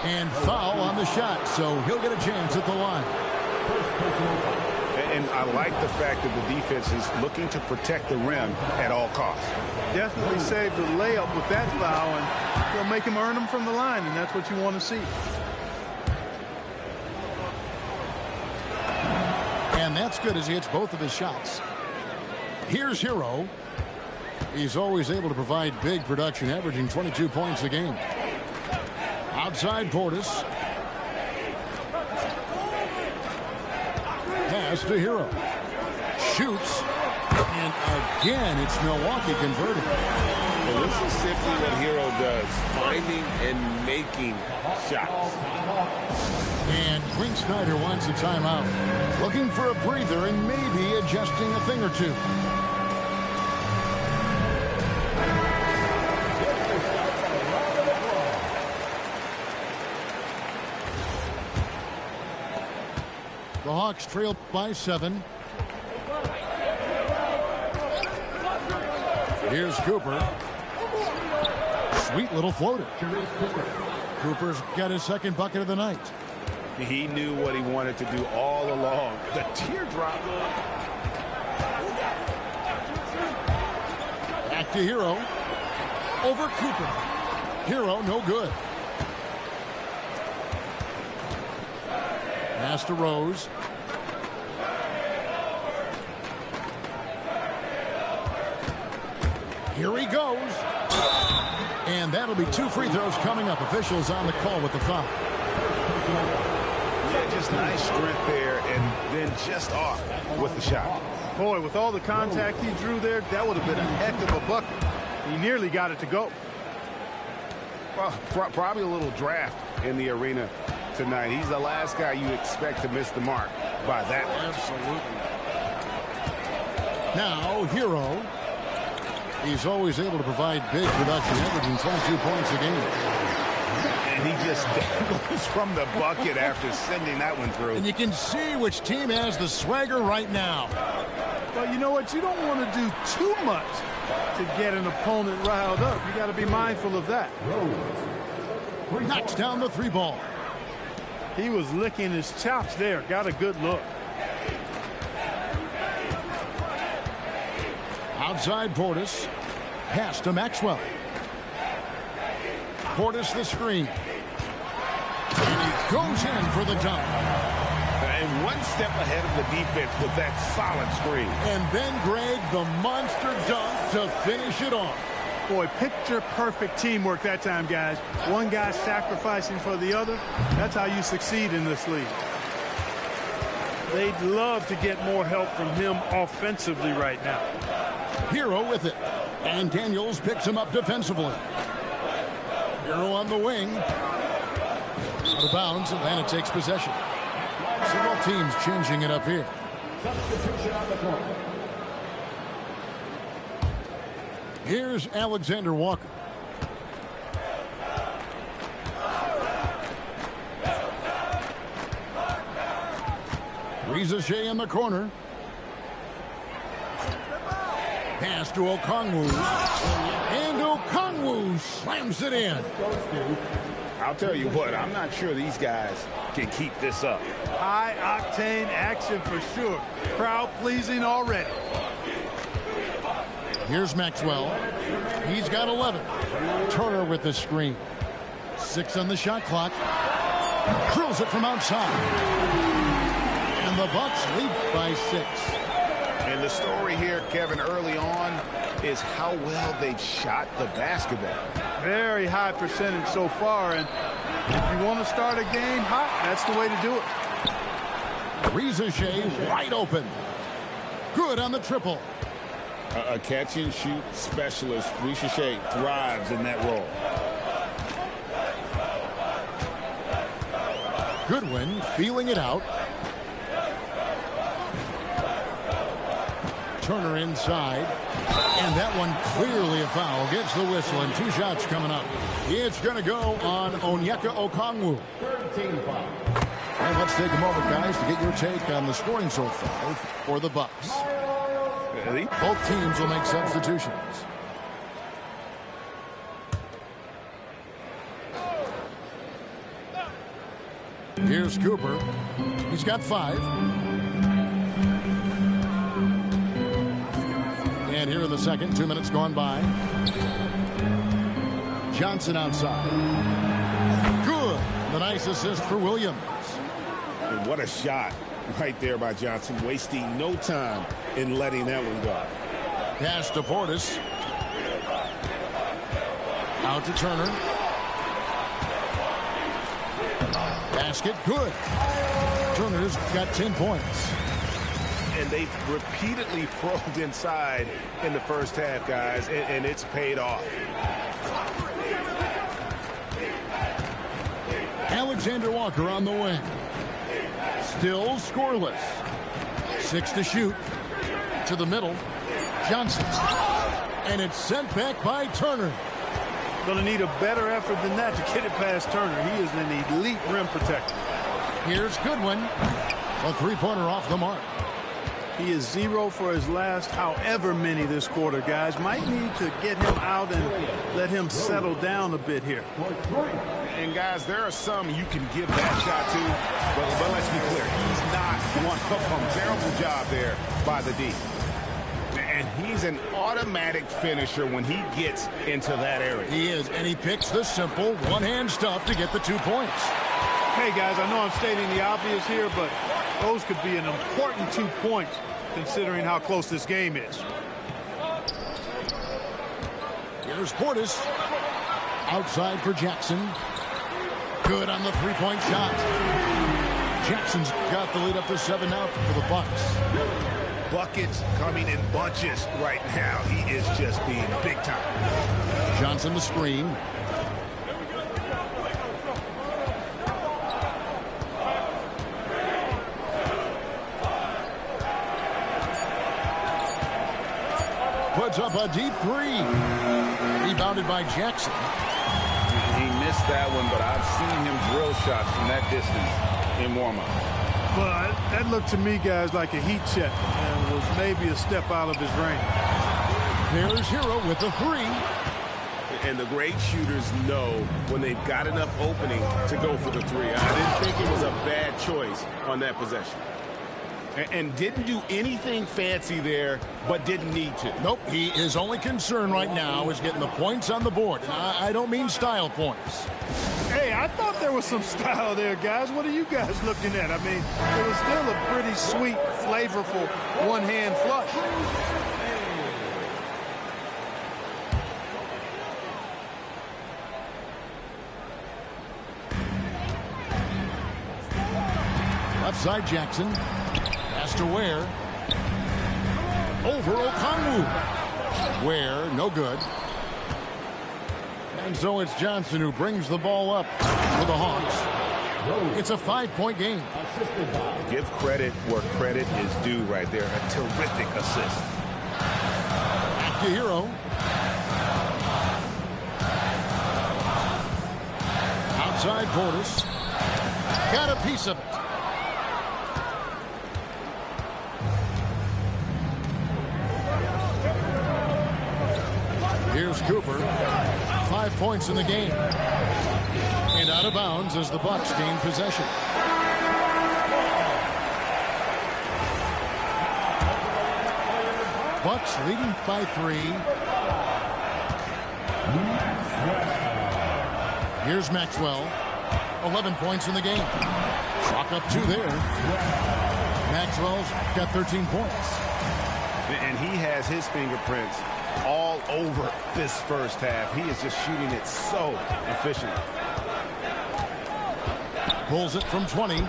And foul on the shot, so he'll get a chance at the line. And I like the fact that the defense is looking to protect the rim at all costs. Definitely saved the layup with that foul, and he'll make him earn them from the line, and that's what you want to see. And that's good as he hits both of his shots. Here's Hero. He's always able to provide big production, averaging 22 points a game. Outside Portis. Pass to Hero. Shoots. And again, it's Milwaukee converting. Well, this is simply what Hero does, finding and making shots. And Quinn Snyder wants a timeout. Looking for a breather and maybe adjusting a thing or two. The Hawks trail by 7. Here's Cooper. Sweet little floater. Cooper's got his second bucket of the night. He knew what he wanted to do all along. The teardrop. Back to Hero. Over Cooper. Hero, no good. Pass to Rose. Here he goes. And that'll be 2 free throws coming up. Officials on the call with the foul. Yeah, just nice strength there, and then just off with the shot. Boy, with all the contact he drew there, that would have been a heck of a bucket. He nearly got it to go. Well, probably a little draft in the arena tonight. He's the last guy you expect to miss the mark by that much. Absolutely. Now, Hero. He's always able to provide big production, averaging 22 points a game. And he just dangles from the bucket after sending that one through. And you can see which team has the swagger right now. But you know what? You don't want to do too much to get an opponent riled up. You got to be mindful of that. Knocks down the 3 ball. He was licking his chops there. Got a good look. Outside Portis. Pass to Maxwell. Portis the screen. And he goes in for the dunk. And one step ahead of the defense with that solid screen. And then, Greg, the monster dunk to finish it off. Boy, picture-perfect teamwork that time, guys. One guy sacrificing for the other. That's how you succeed in this league. They'd love to get more help from him offensively right now. Hero with it. And Daniels picks him up defensively. Hero on the wing. Out of bounds, Atlanta takes possession. Several teams changing it up here. Here's Alexander Walker. Riza Shea in the corner. Pass to Okongwu. And Okongwu slams it in. I'll tell you what, I'm not sure these guys can keep this up. High-octane action for sure. Crowd-pleasing already. Here's Maxwell. He's got 11. Turner with the screen. 6 on the shot clock. Drills it from outside. And the Bucks lead by 6. And the story here, Kevin, early on is how well they've shot the basketball. Very high percentage so far, and if you want to start a game hot, that's the way to do it. Reza Shea wide open. Good on the triple. A catch-and-shoot specialist. Reza Shea thrives in that role. Goodwin feeling it out. Turner inside. And that one clearly a foul. Gets the whistle, and 2 shots coming up. It's going to go on Onyeka Okongwu. And let's take a moment, guys, to get your take on the scoring so far for the Bucks. Both teams will make substitutions. Here's Cooper. He's got 5. And here in the second, 2 minutes gone by. Johnson outside. Good. The nice assist for Williams. And what a shot right there by Johnson, wasting no time in letting that one go. Pass to Portis. Out to Turner. Basket good. Turner's got 10 points. And they've repeatedly probed inside in the first half, guys, and it's paid off. Alexander Walker on the wing. Still scoreless. 6 to shoot. To the middle. Johnson. And it's sent back by Turner. Going to need a better effort than that to get it past Turner. He is an elite rim protector. Here's Goodwin. A 3-pointer off the mark. He is 0 for his last however many this quarter, guys. Might need to get him out and let him settle down a bit here. And, guys, there are some you can give that shot to, but let's be clear, he's not one of them. Terrible job there by the D. And he's an automatic finisher when he gets into that area. He is, and he picks the simple one-hand stuff to get the 2 points. Hey, guys, I know I'm stating the obvious here, but those could be an important 2 points considering how close this game is. Here's Portis. Outside for Jackson. Good on the 3-point shot. Jackson's got the lead up to 7 now for the Bucks. Buckets coming in bunches right now. He is just being big time. Johnson the screen. Puts up a deep 3. Rebounded by Jackson. He missed that one, but I've seen him drill shots from that distance in warm-up. But that looked to me, guys, like a heat check and was maybe a step out of his range. There's Hero with the 3. And the great shooters know when they've got enough opening to go for the 3. I didn't think it was a bad choice on that possession. And didn't do anything fancy there, but didn't need to. Nope, he is only concerned right now is getting the points on the board. And I don't mean style points. Hey, I thought there was some style there, guys. What are you guys looking at? I mean, it was still a pretty sweet, flavorful one-hand flush. Left side Jackson. Pass to Ware. Over Okongwu. Ware, no good. And so it's Johnson who brings the ball up for the Hawks. It's a 5-point game. Give credit where credit is due right there. A terrific assist. Back to Hero. Outside Portis. Got a piece of it. Here's Cooper. 5 points in the game. And out of bounds as the Bucks gain possession. Bucks leading by 3. Here's Maxwell. 11 points in the game. Chalk up 2 there. Maxwell's got 13 points. And he has his fingerprints all over this first half. He is just shooting it so efficiently. Pulls it from 20.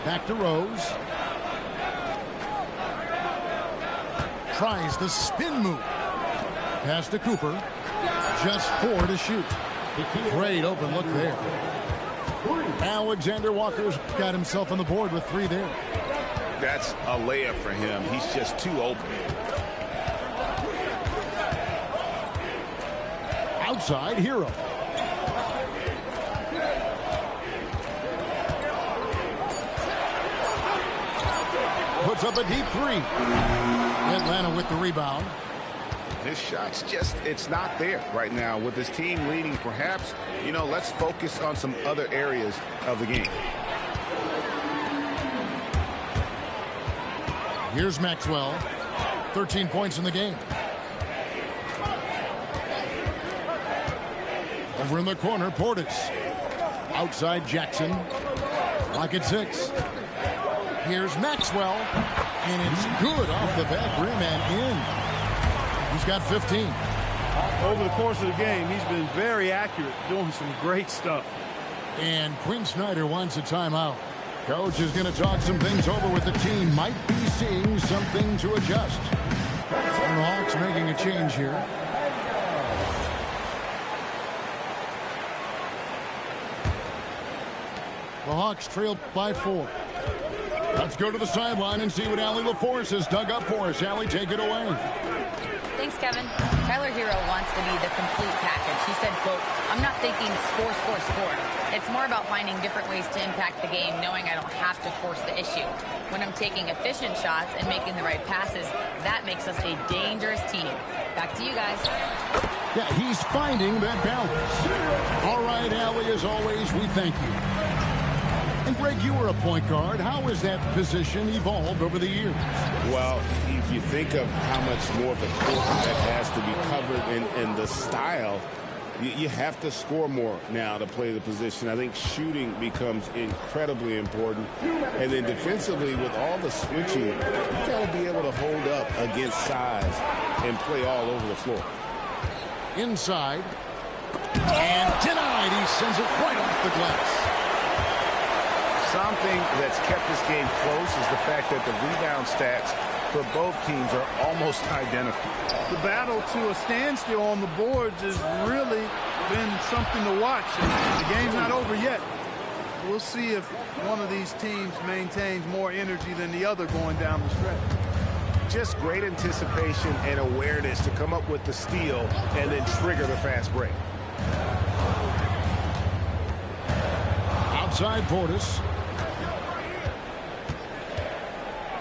Back to Rose. Tries the spin move. Pass to Cooper. Just 4 to shoot. Great open look there. Alexander Walker's got himself on the board with 3 there. That's a layup for him. He's just too open. Outside, Hero. Puts up a deep 3. Atlanta with the rebound. His shot's just, it's not there right now with his team leading. Perhaps, you know, let's focus on some other areas of the game. Here's Maxwell. 13 points in the game. Over in the corner, Portis. Outside, Jackson. Lock at 6. Here's Maxwell. And it's good off the back rim and in. He's got 15. Over the course of the game, he's been very accurate, doing some great stuff. And Quinn Snyder wants a timeout. Coach is going to talk some things over with the team. Might be seeing something to adjust. And the Hawks making a change here. The Hawks trail by 4. Let's go to the sideline and see what Allie LaForce has dug up for us. Allie, take it away. Thanks, Kevin. Tyler Hero wants to be the complete package. He said, quote, I'm not thinking score, score, score. It's more about finding different ways to impact the game, knowing I don't have to force the issue. When I'm taking efficient shots and making the right passes, that makes us a dangerous team. Back to you guys. Yeah, he's finding that balance. All right, Allie, as always, we thank you. And Greg, you were a point guard. How has that position evolved over the years? Well, if you think of how much more of the court that has to be covered in the style, you have to score more now to play the position. I think shooting becomes incredibly important. And then defensively, with all the switching, you got to be able to hold up against size and play all over the floor. Inside. And denied. He sends it right off the glass. Something that's kept this game close is the fact that the rebound stats for both teams are almost identical. The battle to a standstill on the boards has really been something to watch. The game's not over yet. We'll see if one of these teams maintains more energy than the other going down the stretch. Just great anticipation and awareness to come up with the steal and then trigger the fast break. Outside Portis.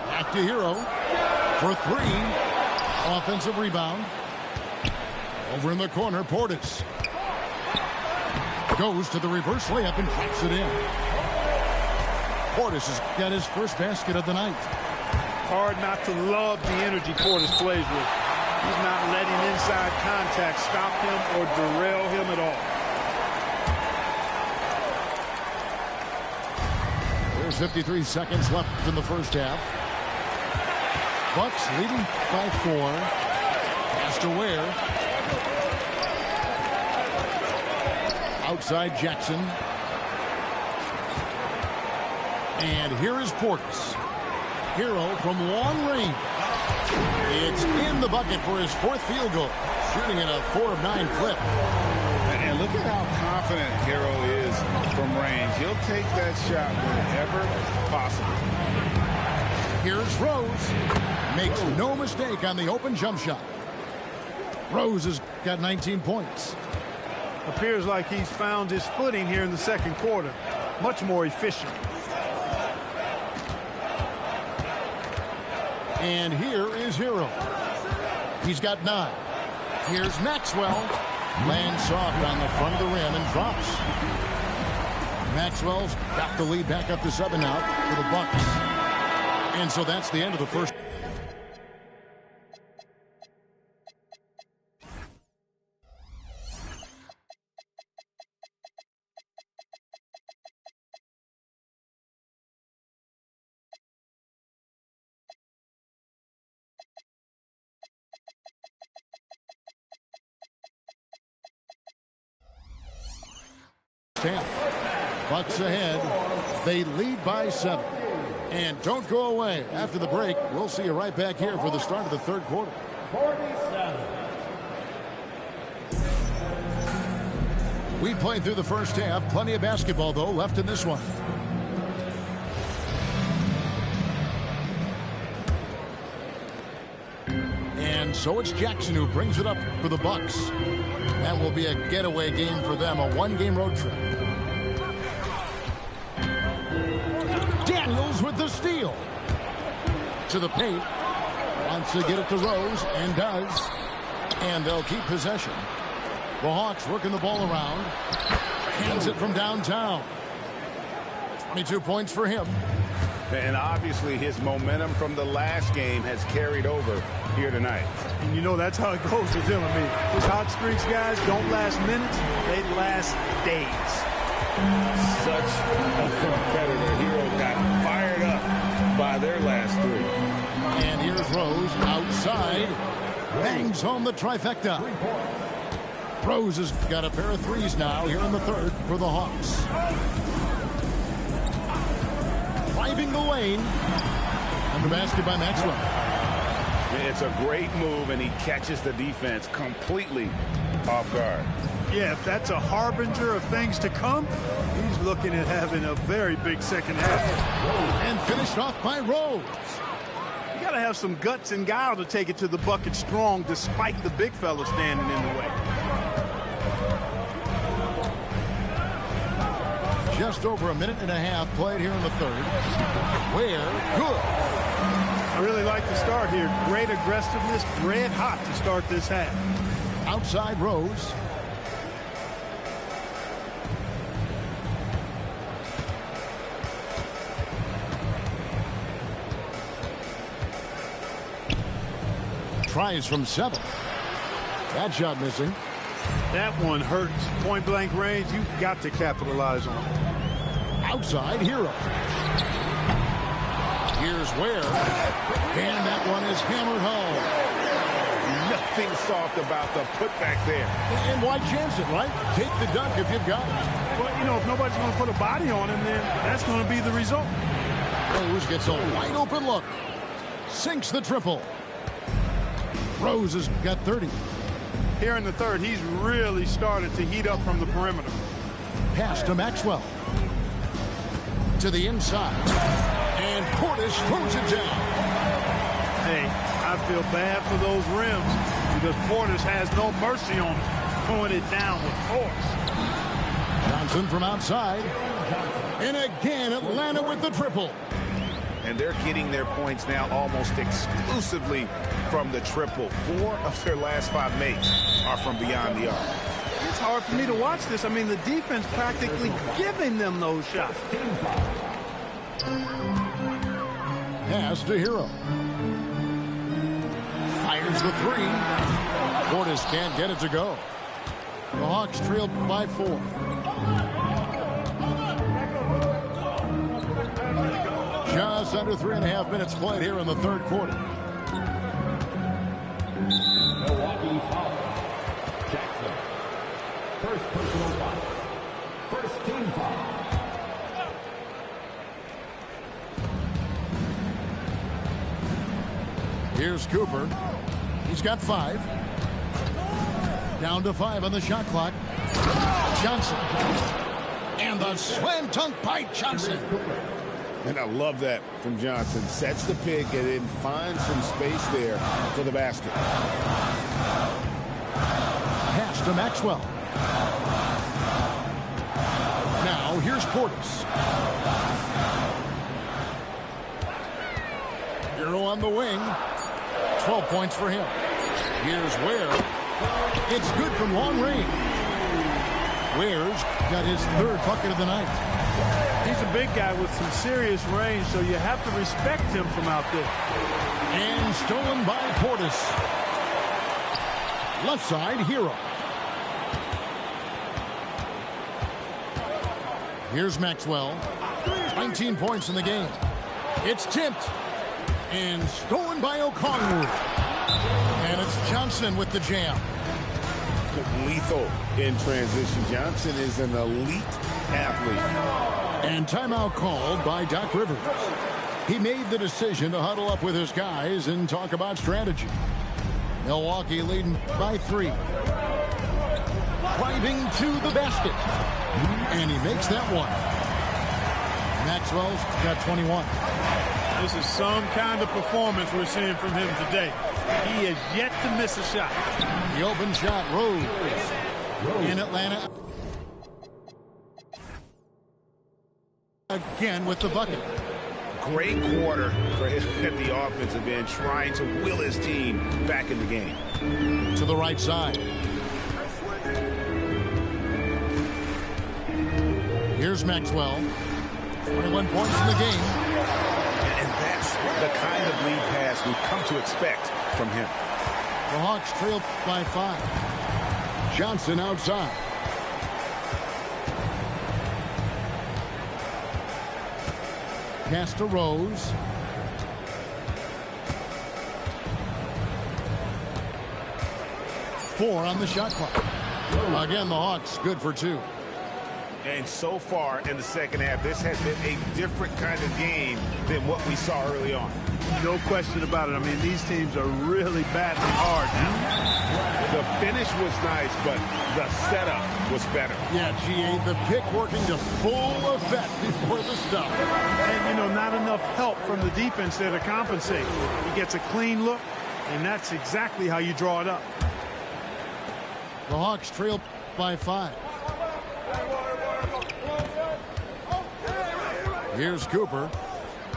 Back to Hero for 3. Offensive rebound. Over in the corner, Portis. Goes to the reverse layup and pops it in. Portis has got his first basket of the night. Hard not to love the energy Portis plays with. He's not letting inside contact stop him or derail him at all. There's 53 seconds left in the first half. Bucks leading by 4. Pass to Ware. Outside Jackson. And here is Portis. Hero from long range. It's in the bucket for his 4th field goal. Shooting at a 4 of 9 clip. And look at how confident Hero is from range. He'll take that shot whenever possible. Here's Rose. Makes no mistake on the open jump shot. Rose has got 19 points. Appears like he's found his footing here in the second quarter. Much more efficient. And here is Hero. He's got 9. Here's Maxwell. Lands soft on the front of the rim and drops. Maxwell's got the lead back up to 7 now for the Bucks. And so that's the end of the first. Bucks ahead. They lead by 7. And don't go away. After the break, we'll see you right back here for the start of the third quarter. 47. We played through the first half. Plenty of basketball, though, left in this one. And so it's Jackson who brings it up for the Bucks. That will be a getaway game for them, a one-game road trip. Daniels with the steal. To the paint. Wants to get it to Rose, and does. And they'll keep possession. The Hawks working the ball around. Hands it from downtown. 22 points for him. And obviously his momentum from the last game has carried over here tonight. And you know that's how it goes with him. I mean, these hot streaks, guys, don't last minutes. They last days. Such a competitor. Hero got fired up by their last 3. And here's Rose outside. Bangs home the trifecta. Rose has got a pair of threes now here in the third for the Hawks. Driving the lane. And the basket by Maxwell. It's a great move, and he catches the defense completely off guard. Yeah, if that's a harbinger of things to come, he's looking at having a very big second half. And finished off by Rose. You got to have some guts and guile to take it to the bucket strong despite the big fella standing in the way. Just over a minute and a half played here in the third. Where? Good. I really like the start here. Great aggressiveness, red hot to start this half. Outside Rose. Tries from 7. That shot missing. That one hurts. Point blank range, you've got to capitalize on it. Outside Hero. Here's Ware. And that one is hammered home. Nothing soft about the putback there. And why chance it, right? Take the dunk if you've got it. Well, you know, if nobody's going to put a body on him, then that's going to be the result. Rose gets a wide open look. Sinks the triple. Rose has got 30. Here in the third, he's really started to heat up from the perimeter. Pass to Maxwell. To the inside. And Portis throws it down. Hey, I feel bad for those rims because Portis has no mercy on him, throwing it down with force. Johnson from outside. And again, Atlanta with the triple. And they're getting their points now almost exclusively from the triple. 4 of their last 5 makes are from beyond the arc. It's hard for me to watch this. I mean, the defense practically giving them those shots. Pass to Hero. Fires the 3. Portis can't get it to go. The Hawks trailed by 4. Just under 3.5 minutes played here in the third quarter. Milwaukee foul. Jackson. First personal foul. First team foul. Here's Cooper. He's got 5. Down to 5 on the shot clock. Johnson. And the slam dunk by Johnson. And I love that from Johnson. Sets the pick and then finds some space there for the basket. Pass to Maxwell. Now here's Portis. Hero on the wing. 12 points for him. Here's Ware. It's good from long range. Ware's got his third bucket of the night. He's a big guy with some serious range, so you have to respect him from out there. And stolen by Portis. Left side, Hero. Here's Maxwell. 19 points in the game. It's tipped. And stolen by Okongwu. And it's Johnson with the jam. Lethal in transition. Johnson is an elite athlete. And timeout called by Doc Rivers. He made the decision to huddle up with his guys and talk about strategy. Milwaukee leading by 3. Driving to the basket. And he makes that one. Maxwell's got 21. This is some kind of performance we're seeing from him today. He has yet to miss a shot. The open shot, Rose. In Atlanta. Again with the bucket. Great quarter for him at the offensive end, trying to will his team back in the game. To the right side. Here's Maxwell. 21 points in the game. And that's the kind of lead pass we've come to expect from him. The Hawks trail by 5. Johnson outside. Pass to Rose. Four on the shot clock. Again, the Hawks good for 2. And so far in the second half, this has been a different kind of game than what we saw early on. No question about it. I mean, these teams are really battling hard now. The finish was nice, but the setup was better. Yeah, GA, the pick working to full effect before the stop. And, you know, not enough help from the defense there to compensate. He gets a clean look, and that's exactly how you draw it up. The Hawks trail by 5. Here's Cooper.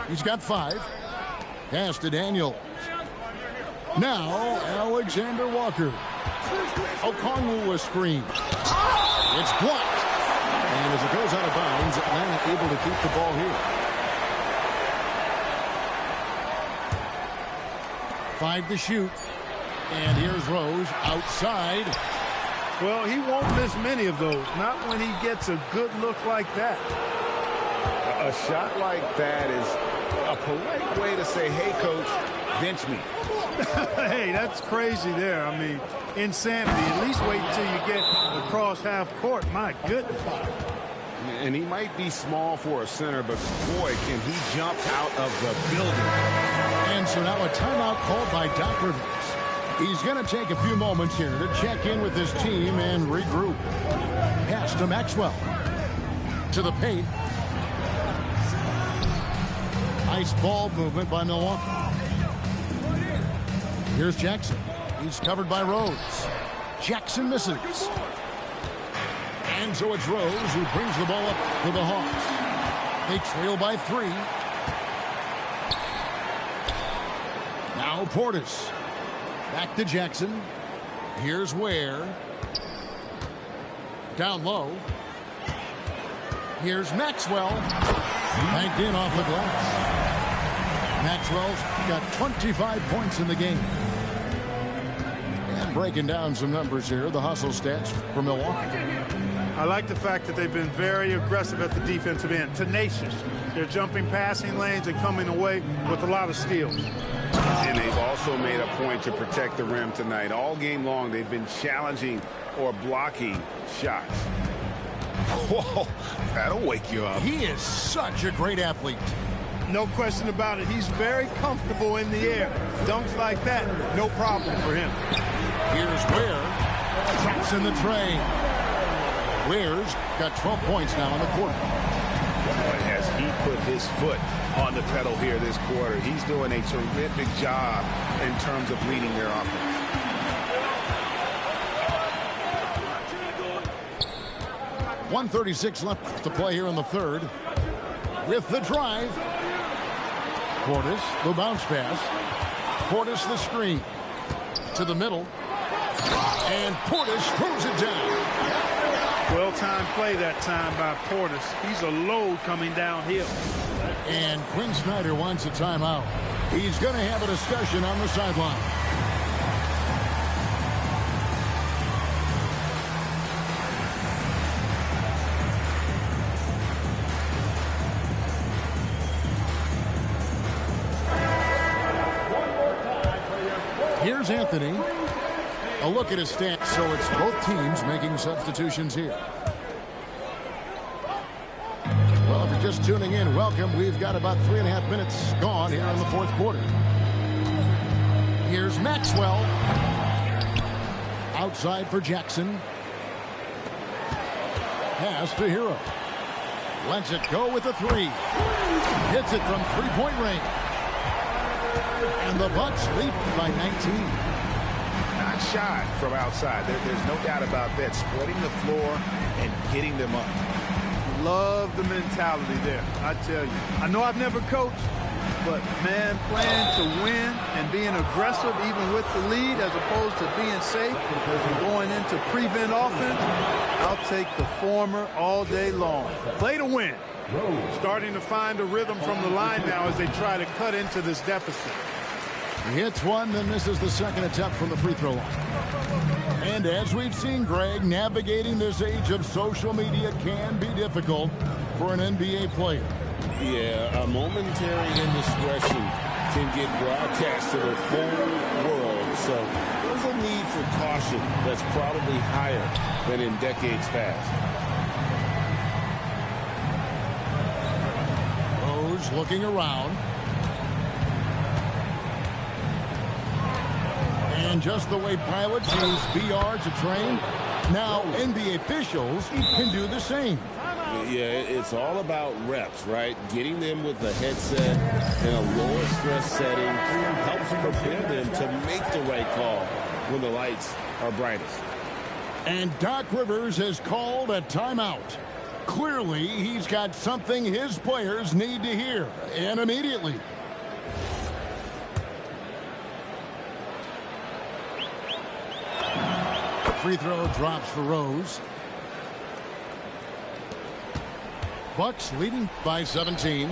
He's got 5. Pass to Daniels. Now, Alexander Walker. Okongwu was screened. It's blocked. And as it goes out of bounds, Atlanta able to keep the ball here. 5 to shoot. And here's Rose outside. Well, he won't miss many of those. Not when he gets a good look like that. A shot like that is a polite way to say, hey, coach, bench me. Hey, that's crazy there. I mean, insanity. At least wait until you get across half court. My goodness. And he might be small for a center, but boy, can he jump out of the building. And so now a timeout called by Doc Rivers. He's going to take a few moments here to check in with his team and regroup. Pass to Maxwell. To the paint. Nice ball movement by Milwaukee. Here's Jackson. He's covered by Rose. Jackson misses. And so it's Rose who brings the ball up for the Hawks. They trail by 3. Now Portis. Back to Jackson. Here's Ware. Down low. Here's Maxwell. Banked in off the glass. Maxwell's got 25 points in the game. And breaking down some numbers here, the hustle stats for Milwaukee. I like the fact that they've been very aggressive at the defensive end, tenacious. They're jumping passing lanes and coming away with a lot of steals. And they've also made a point to protect the rim tonight. All game long, they've been challenging or blocking shots. Whoa, that'll wake you up. He is such a great athlete. No question about it. He's very comfortable in the air. Dunks like that, no problem for him. Here's Ware. Traps in the tray. Ware's got 12 points now in the quarter. But has he put his foot on the pedal here this quarter? He's doing a terrific job in terms of leading their offense. .136 left to play here in the third. With the drive. Portis, the bounce pass. Portis the screen. To the middle. And Portis throws it down. Well-timed play that time by Portis. He's a load coming downhill. And Quinn Snyder wants a timeout. He's going to have a discussion on the sideline. Here's Anthony. A look at his stats. So it's both teams making substitutions here. Well, if you're just tuning in, welcome. We've got about 3.5 minutes gone here in the fourth quarter. Here's Maxwell. Outside for Jackson. Pass to Hero. Lets it go with a three. Hits it from three-point range. And the Bucks lead by 19. Not shy from outside. There's no doubt about that. Spreading the floor and getting them up. Love the mentality there, I tell you. I know I've never coached, but, man, playing to win and being aggressive even with the lead as opposed to being safe and going into prevent offense, I'll take the former all day long. Play to win. Starting to find a rhythm from the line now as they try to cut into this deficit. He hits one, then misses the second attempt from the free throw line. And as we've seen, Greg, navigating this age of social media can be difficult for an NBA player. Yeah, a momentary indiscretion can get broadcast to the whole world. So there's a need for caution that's probably higher than in decades past. Rose looking around. And just the way pilots use VR to train, now NBA officials can do the same. Yeah, it's all about reps, right? Getting them with a headset in a lower stress setting helps prepare them to make the right call when the lights are brightest. And Doc Rivers has called a timeout. Clearly, he's got something his players need to hear, and immediately. Free throw drops for Rose. Bucks leading by 17.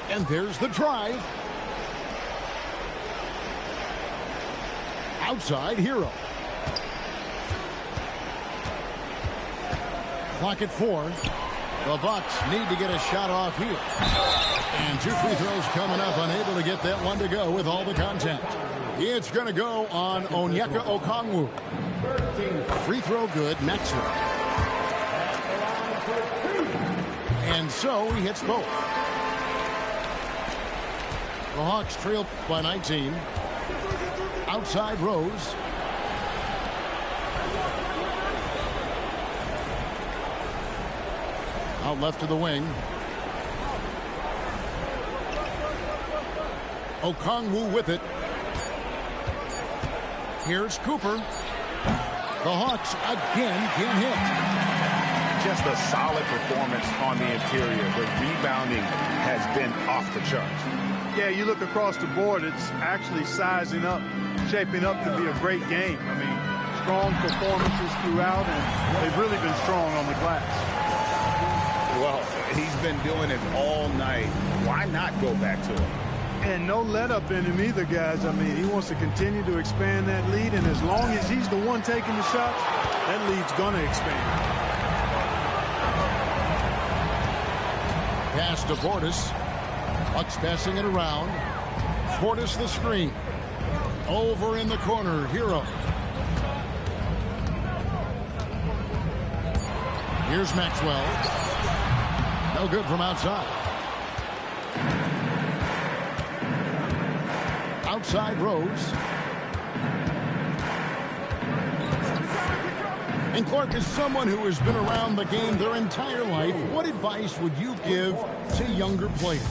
And there's the drive. Outside, Hero. Clock at 4. The Bucks need to get a shot off here. And two free throws coming up, unable to get that one to go with all the contact. It's going to go on Onyeka Okongwu. Free throw good, Maxwell. And so he hits both. The Hawks trail by 19. Outside Rose. Out left to the wing. Okongwu with it. Here's Cooper. The Hawks again can hit. Just a solid performance on the interior. The rebounding has been off the charts. Yeah, you look across the board, it's actually sizing up, shaping up to be a great game. I mean, strong performances throughout, and they've really been strong on the glass. Well, he's been doing it all night. Why not go back to it? And no let up in him either, guys. I mean, he wants to continue to expand that lead, and as long as he's the one taking the shots, that lead's going to expand. Pass to Portis. Bucks passing it around. Portis the screen. Over in the corner, Hero. Here's Maxwell. No good from outside. Outside Rose. And Clark, is someone who has been around the game their entire life, what advice would you give to younger players?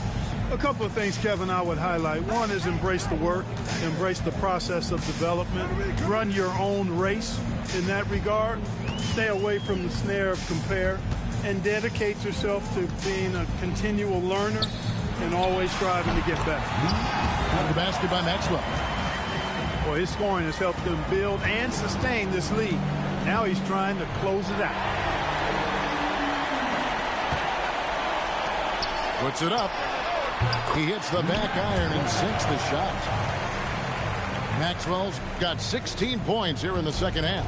A couple of things, Kevin, I would highlight. One is embrace the work, embrace the process of development, run your own race in that regard, stay away from the snare of compare, and dedicate yourself to being a continual learner and always striving to get better. The basket by Maxwell. Well, his scoring has helped them build and sustain this lead. Now he's trying to close it out. Puts it up. He hits the back iron and sinks the shot. Maxwell's got 16 points here in the second half.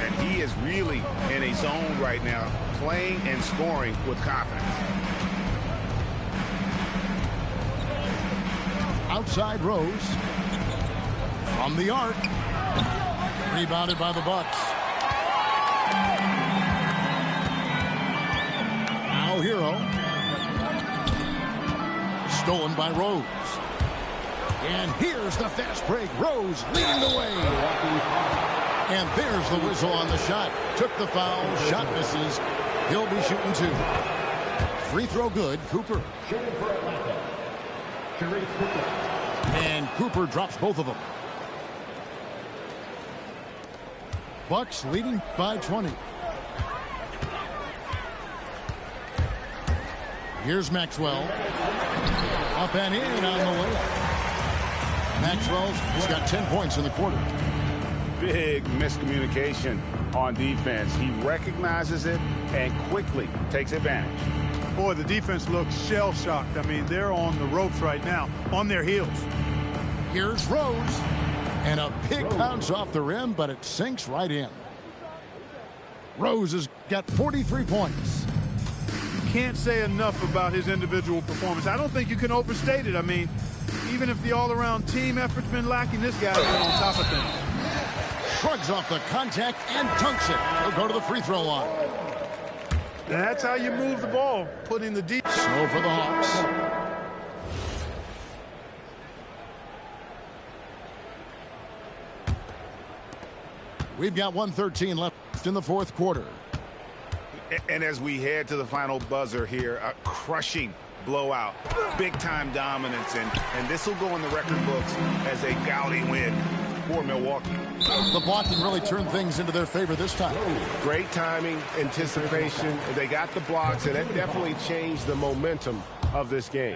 And he is really in a zone right now, playing and scoring with confidence. Outside Rose. From the arc. Rebounded by the Bucks. Now Hero. Stolen by Rose. And here's the fast break. Rose leading the way. And there's the whistle on the shot. Took the foul. Shot misses. He'll be shooting two. Free throw good. Cooper. And Cooper drops both of them. Bucks leading by 20. Here's Maxwell. Up and in on the way. Maxwell's got 10 points in the quarter. Big miscommunication on defense. He recognizes it and quickly takes advantage. Boy, the defense looks shell-shocked. I mean, they're on the ropes right now, on their heels. Here's Rose. And a big bounce off the rim, but it sinks right in. Rose has got 43 points. Can't say enough about his individual performance. I don't think you can overstate it. I mean, even if the all-around team effort's been lacking, this guy's been on top of things. Shrugs off the contact and dunks it. He'll go to the free throw line. That's how you move the ball, putting the deep. So for the Hawks. We've got 1:13 left in the fourth quarter. And as we head to the final buzzer here, a crushing blowout, big-time dominance, and this will go in the record books as a gaudy win for Milwaukee. The blocking really turned things into their favor this time. Great timing, anticipation. They got the blocks, and that definitely changed the momentum of this game.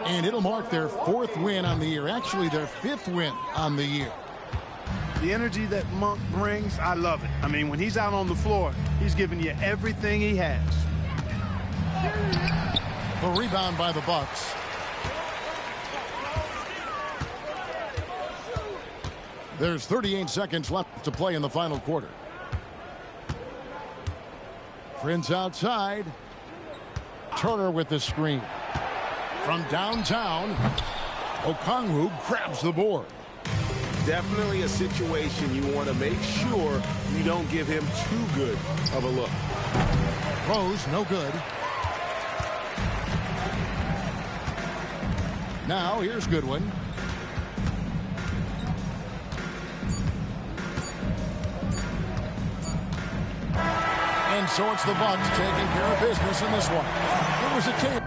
And it'll mark their fourth win on the year. Actually, their fifth win on the year. The energy that Monk brings, I love it. I mean, when he's out on the floor, he's giving you everything he has. The rebound by the Bucks. There's 38 seconds left to play in the final quarter. Prince outside. Turner with the screen. From downtown, Okongwu grabs the board. Definitely a situation you want to make sure you don't give him too good of a look. Rose, no good. Now, here's Goodwin. And so it's the Bucks taking care of business in this one. It was a team.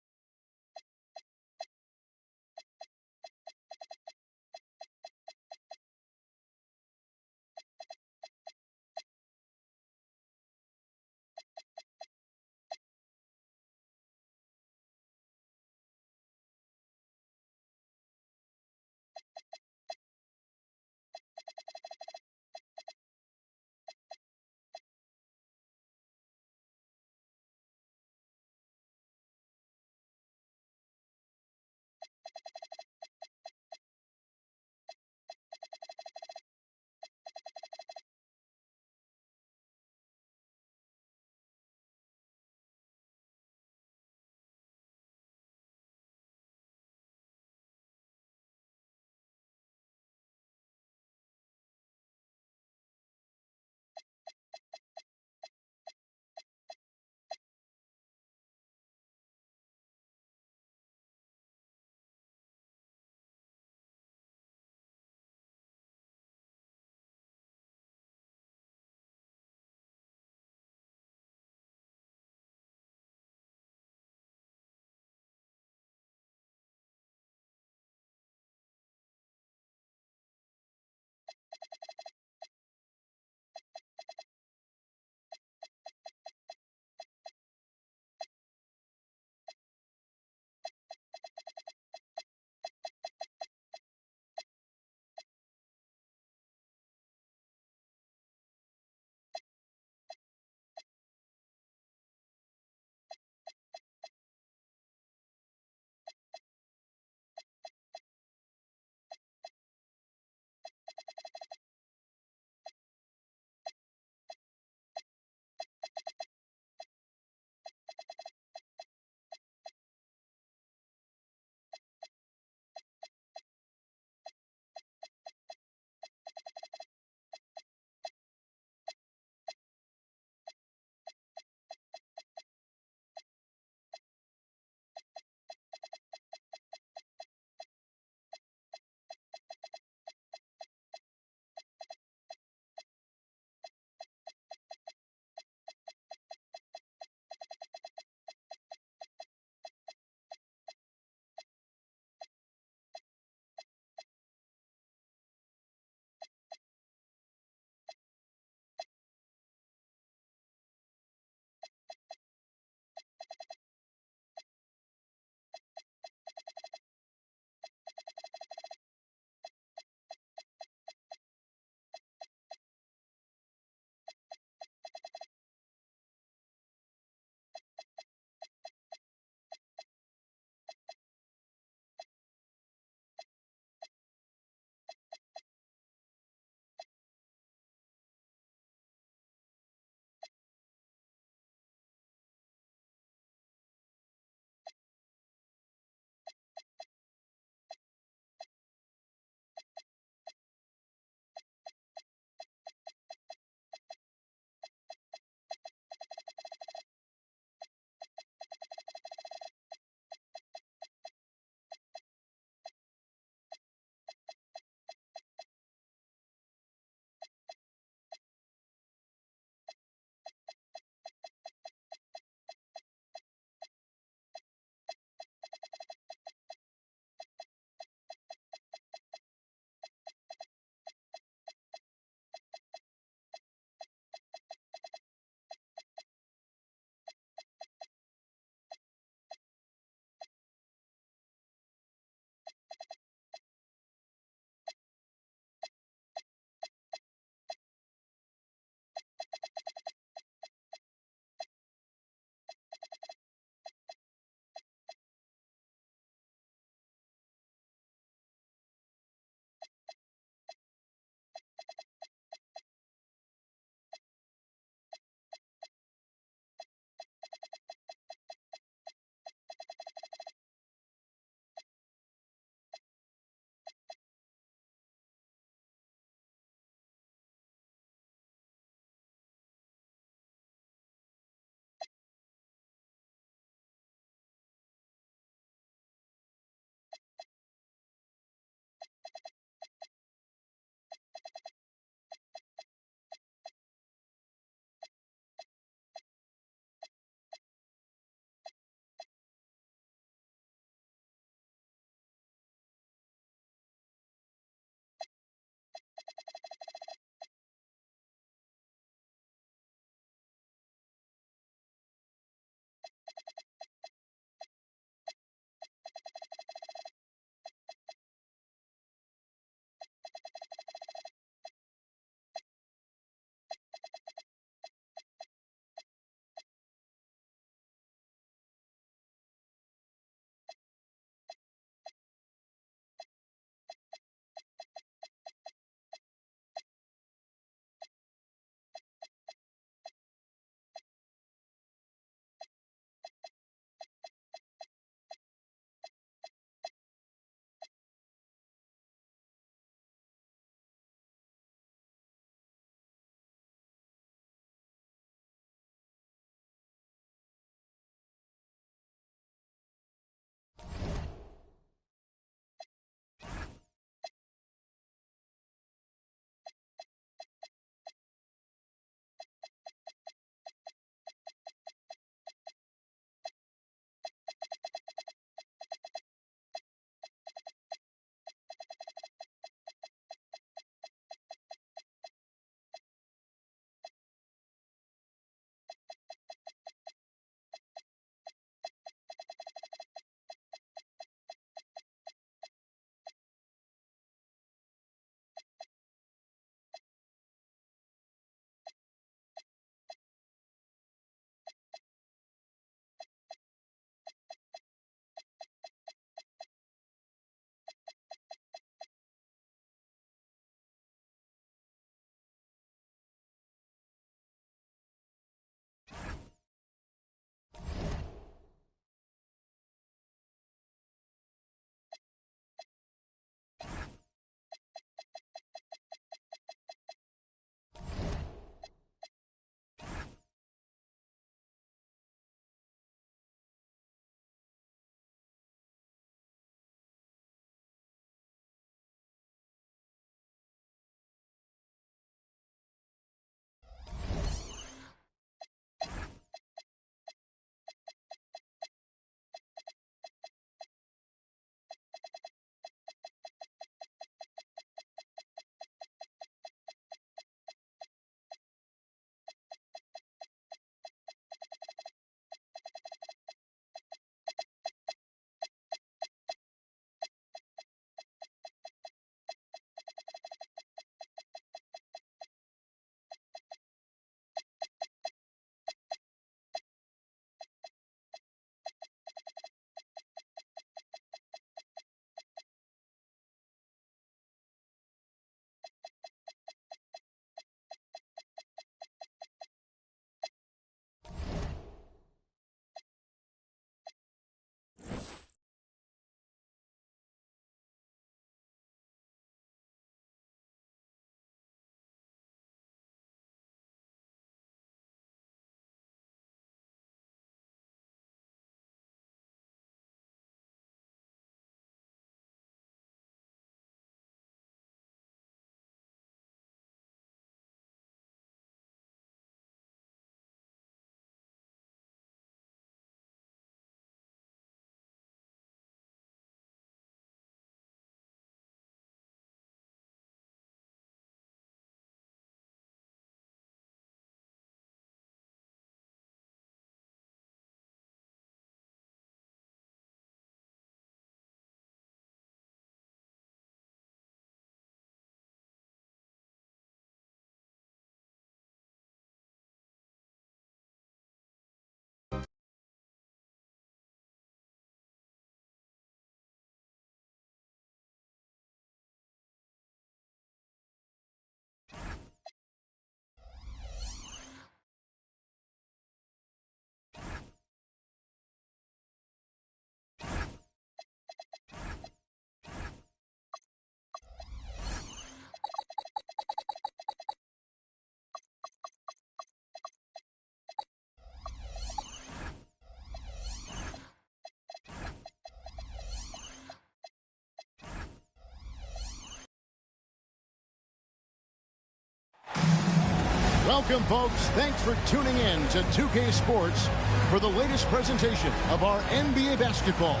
Welcome, folks. Thanks for tuning in to 2K Sports for the latest presentation of our NBA basketball.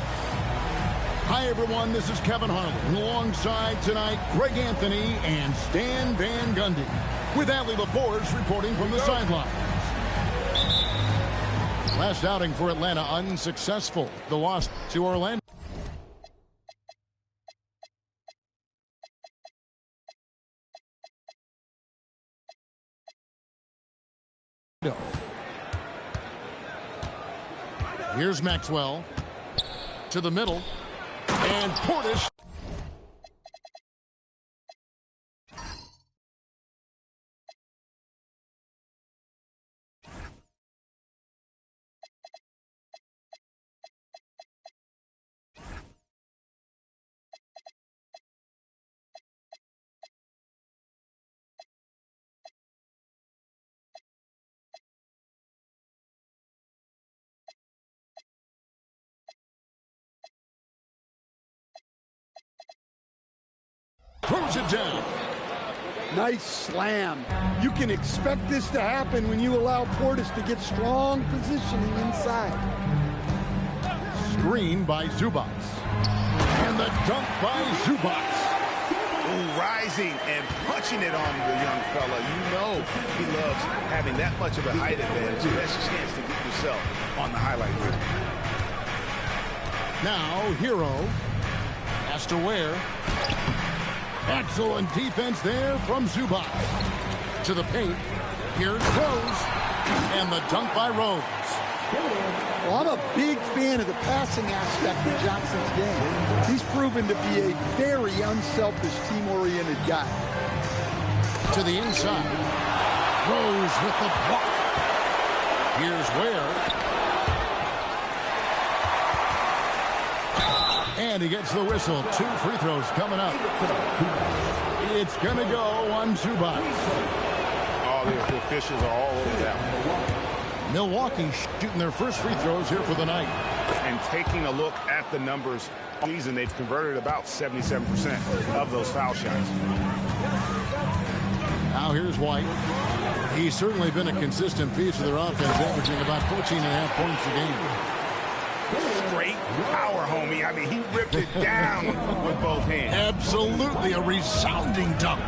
Hi, everyone. This is Kevin Harlan. Alongside tonight, Greg Anthony and Stan Van Gundy, with Allie LaForge reporting from the sidelines. Last outing for Atlanta unsuccessful. The loss to Orlando. Here's Maxwell to the middle, and Portis. Throws it down. Nice slam. You can expect this to happen when you allow Portis to get strong positioning inside. Screen by Zubac. And the dunk by Zubac. Ooh, rising and punching it on the young fella. You know he loves having that much of a height advantage. Best chance to get yourself on the highlight reel. Now, Hero has to wear. Excellent defense there from Zubac. To the paint. Here's Rose. And the dunk by Rose. Well, I'm a big fan of the passing aspect of Johnson's game. He's proven to be a very unselfish, team-oriented guy. To the inside. Rose with the block. Here's Ware. And he gets the whistle. 2 free throws coming up. It's going to go on Zubac. Oh, the officials are all over that one. Milwaukee shooting their first free throws here for the night. And taking a look at the numbers, season they've converted about 77% of those foul shots. Now here's White. He's certainly been a consistent piece of their offense, averaging about 14.5 points a game. Straight power, homie. I mean, he ripped it down with both hands. Absolutely a resounding dunk.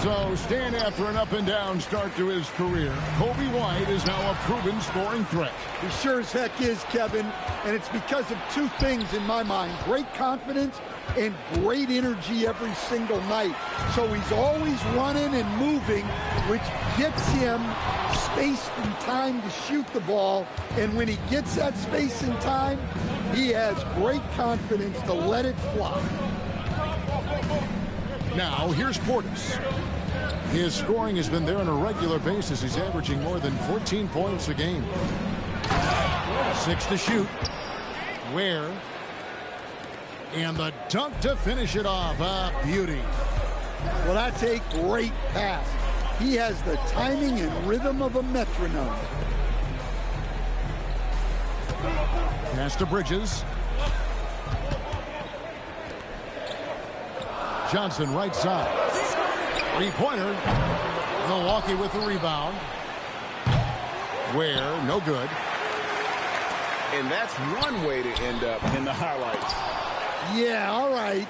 So, Stan, after an up-and-down start to his career, Kobe White is now a proven scoring threat. He sure as heck is, Kevin, and it's because of 2 things in my mind. Great confidence and great energy every single night. So he's always running and moving, which gets him space and time to shoot the ball. And when he gets that space and time, he has great confidence to let it fly. Now, here's Portis. His scoring has been there on a regular basis. He's averaging more than 14 points a game. 6 to shoot. Ware. And the dunk to finish it off. A beauty. Well, that's a great pass. He has the timing and rhythm of a metronome. Pass to Bridges. Johnson right side. 3-pointer. Milwaukee with the rebound. Ware, no good. And that's one way to end up in the highlights. Yeah, all right.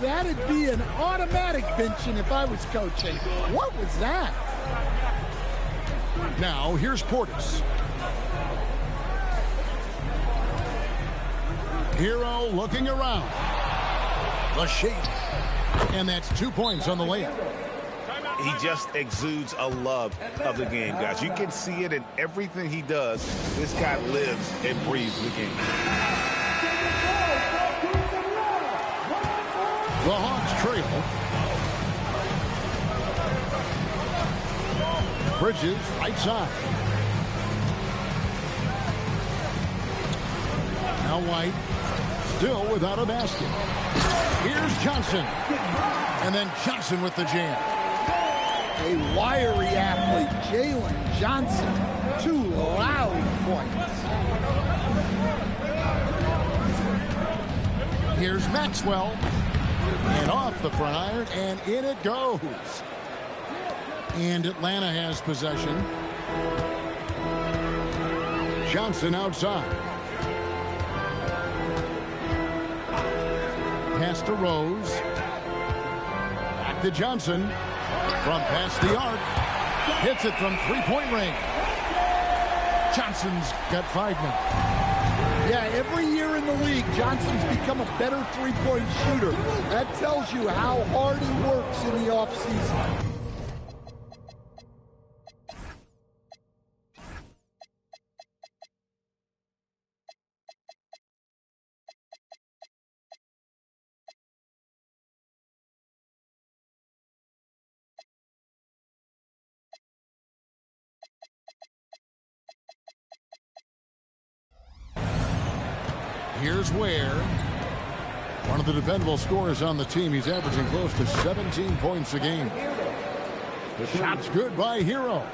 That'd be an automatic benching if I was coaching. What was that? Now, here's Portis. Hero looking around. The shake. And that's 2 points on the layup. He just exudes a love of the game, guys. You can see it in everything he does. This guy lives and breathes the game. The Hawks trail. Bridges, right side. Now White, still without a basket. Here's Johnson. And then Johnson with the jam. A wiry athlete, Jalen Johnson. 2 loud points. Here's Maxwell. And off the front iron, and in it goes. And Atlanta has possession. Johnson outside. Pass to Rose. Back to Johnson. From past the arc. Hits it from three-point range. Johnson's got 5 now. Yeah, every year in the league, Johnson's become a better three-point shooter. That tells you how hard he works in the offseason. Here's Ware. One of the dependable scorers on the team. He's averaging close to 17 points a game. The shot's good by Hero.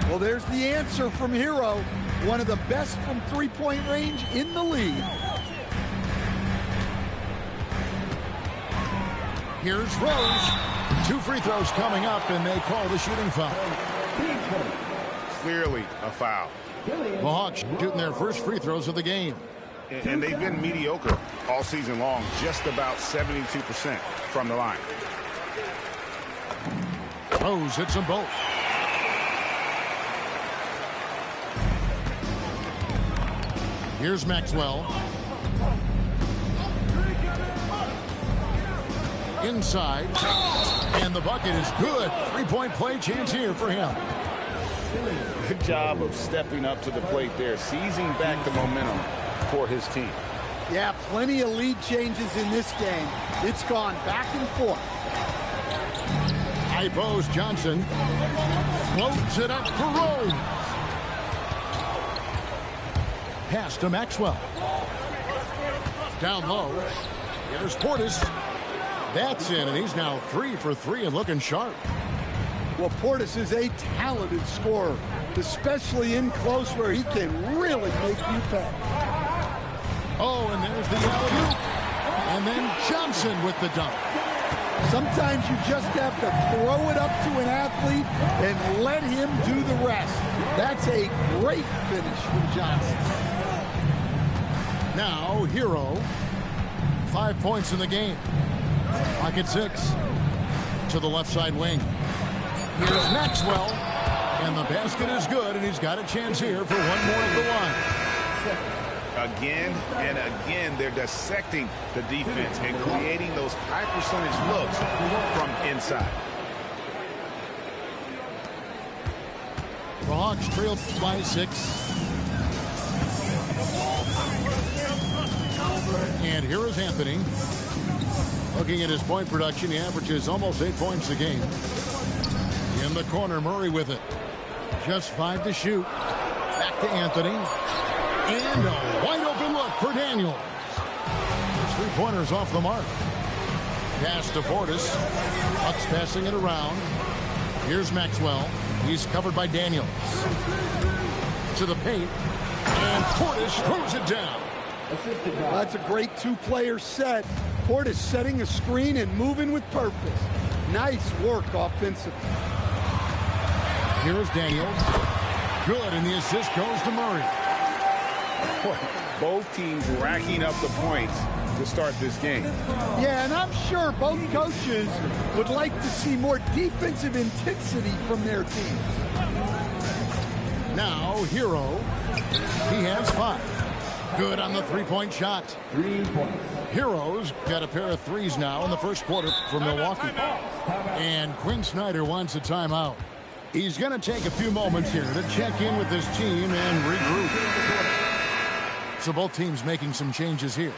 Well, there's the answer from Hero. One of the best from three-point range in the league. Here's Rose. 2 free throws coming up, and they call the shooting foul. Clearly a foul. The Hawks shooting their first free throws of the game. And they've been mediocre all season long, just about 72% from the line. Rose hits them both. Here's Maxwell. Inside. And the bucket is good. 3-point play chance here for him. Good job of stepping up to the plate there, seizing back the momentum for his team. Yeah, plenty of lead changes in this game. It's gone back and forth. High post, Johnson. Floats it up for Rose. Pass to Maxwell. Down low. Here's Portis. That's in, and he's now 3 for 3 and looking sharp. Well, Portis is a talented scorer, especially in close where he can really make you pay. Oh, and there's the alley-oop. And then Johnson with the dunk. Sometimes you just have to throw it up to an athlete and let him do the rest. That's a great finish from Johnson. Now, Hero. 5 points in the game. Pocket 6. To the left side wing. Here's Maxwell. And the basket is good, and he's got a chance here for one more at the line. Again and again, they're dissecting the defense and creating those high percentage looks from inside. The Hawks trail by 6. And here is Anthony. Looking at his point production, he averages almost 8 points a game. In the corner, Murray with it. Just 5 to shoot. Back to Anthony. And a wide open look for Daniels. His 3-pointers off the mark. Pass to Portis. Bucks passing it around. Here's Maxwell. He's covered by Daniels. To the paint. And Portis throws it down. That's a great 2-player set. Portis setting a screen and moving with purpose. Nice work offensively. Here's Daniels. Good, and the assist goes to Murray. Both teams racking up the points to start this game. Yeah, and I'm sure both coaches would like to see more defensive intensity from their teams. Now, Hero. He has 5. Good on the 3-point shot. 3 points. Hero's got a pair of threes now in the first quarter for Milwaukee. And Quinn Snyder wants a timeout. He's going to take a few moments here to check in with his team and regroup. So both teams making some changes here.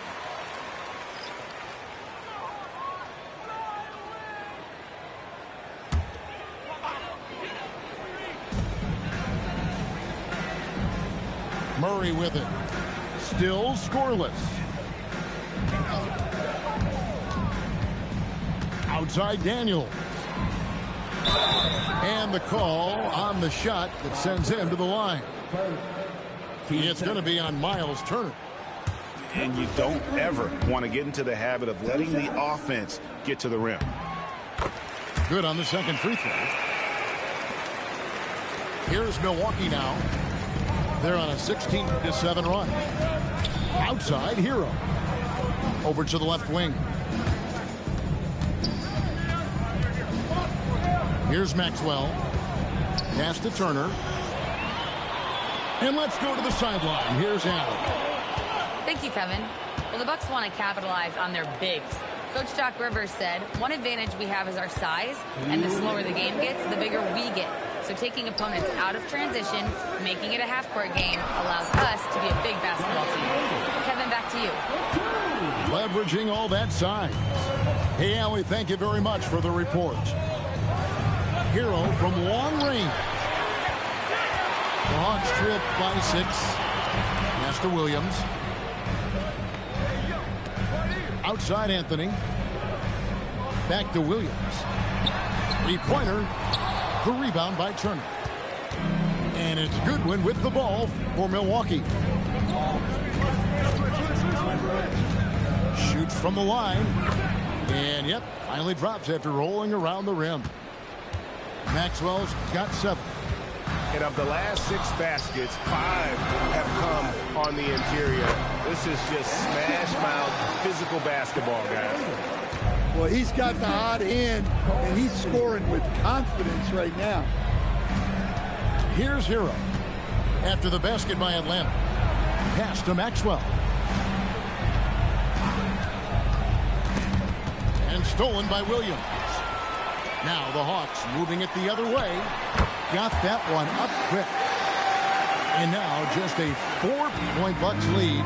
Murray with it. Still scoreless. Outside Daniels. And the call on the shot that sends him to the line. It's going to be on Miles Turner. And you don't ever want to get into the habit of letting the offense get to the rim. Good on the second free throw. Here's Milwaukee now. They're on a 16-7 run. Outside, Hero. Over to the left wing. Here's Maxwell. Pass to Turner. And let's go to the sideline. Here's Allen. Thank you, Kevin. Well, the Bucks want to capitalize on their bigs. Coach Doc Rivers said, one advantage we have is our size, and the slower the game gets, the bigger we get. So taking opponents out of transition, making it a half-court game, allows us to be a big basketball team. Kevin, back to you. Leveraging all that size. Hey, Allie, thank you very much for the report. Hero from long range. The Hawks trip by 6. Pass to Williams. Outside Anthony. Back to Williams. Three-pointer. The rebound by Turner. And it's Goodwin with the ball for Milwaukee. Shoots from the line. And, yep, finally drops after rolling around the rim. Maxwell's got 7. And of the last 6 baskets, 5 have come on the interior. This is just smash-mouth physical basketball, guys. Well, he's got the hot hand, and he's scoring with confidence right now. Here's Hero. After the basket by Atlanta. Pass to Maxwell. And stolen by Williams. Now the Hawks moving it the other way. Got that one up quick. And now just a 4-point Bucks lead.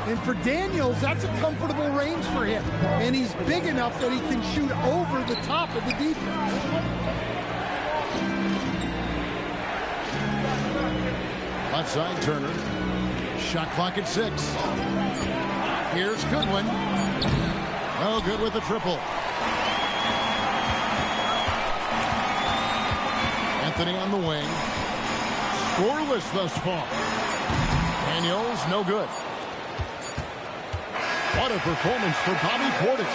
And for Daniels, that's a comfortable range for him. And he's big enough that he can shoot over the top of the defense. Left side, Turner. Shot clock at 6. Here's Goodwin. Oh, good with the triple. Anthony on the wing. Scoreless thus far. Daniels, no good. What a performance for Bobby Portis.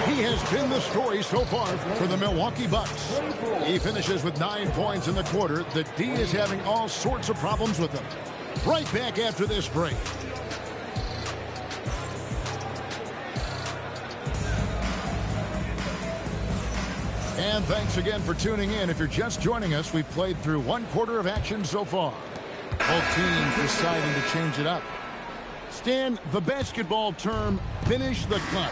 He has been the story so far for the Milwaukee Bucks. He finishes with 9 points in the quarter. The D is having all sorts of problems with him. Right back after this break. And thanks again for tuning in. If you're just joining us, we've played through 1 quarter of action so far. Both teams deciding to change it up. Stan, the basketball term, finish the cut.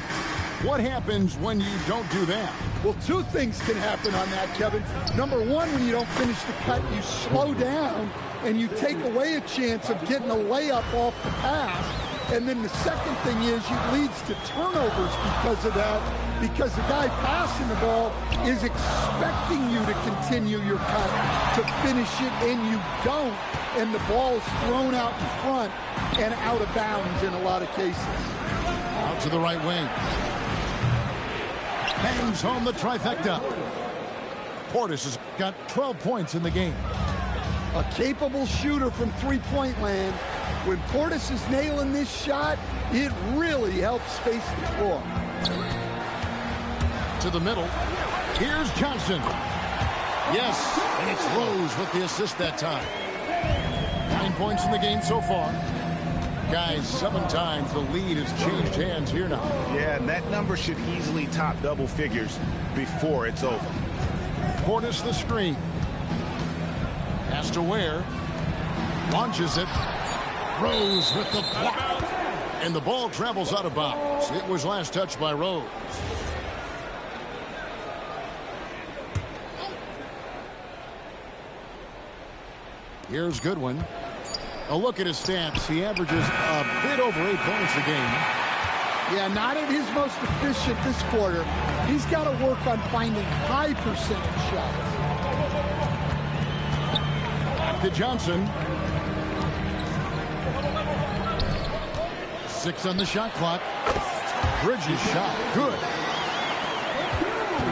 What happens when you don't do that? Well, 2 things can happen on that, Kevin. Number 1, when you don't finish the cut, you slow down and you take away a chance of getting a layup off the pass. And then the second thing is it leads to turnovers because of that, because the guy passing the ball is expecting you to continue your cut, to finish it, and you don't. And the ball is thrown out in front and out of bounds in a lot of cases. Out to the right wing. Bangs home the trifecta. Portis has got 12 points in the game. A capable shooter from three-point land. When Portis is nailing this shot, it really helps space the floor. To the middle. Here's Johnson. Yes, and it's Rose with the assist that time. 9 points in the game so far. Guys, 7 times the lead has changed hands here now. Yeah, and that number should easily top double figures before it's over. Portis the screen. Pass to Ware. Launches it. Rose with the block. And the ball travels out of bounds. It was last touched by Rose. Here's Goodwin. A look at his stats. He averages a bit over 8 points a game. Yeah, not at his most efficient this quarter. He's got to work on finding high percentage shots. To Johnson. 6 on the shot clock. Bridges shot. Good.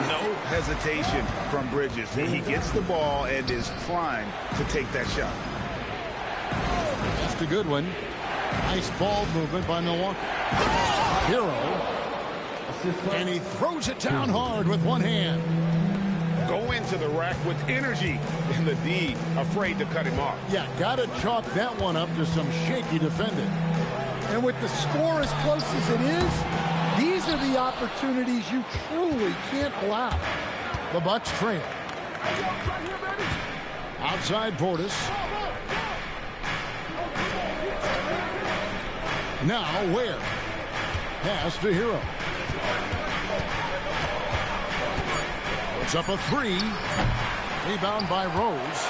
No hesitation from Bridges. He gets the ball and is primed to take that shot. That's a good one. Nice ball movement by Milwaukee. Hero. And he throws it down hard with one hand. go into the rack with energy, and the D afraid to cut him off. Yeah, got to chalk that one up to some shaky defending. And with the score as close as it is, these are the opportunities you truly can't allow. The Bucks trail. Outside Portis. Now Ware. Pass to Hero. It's up a 3. Rebound by Rose.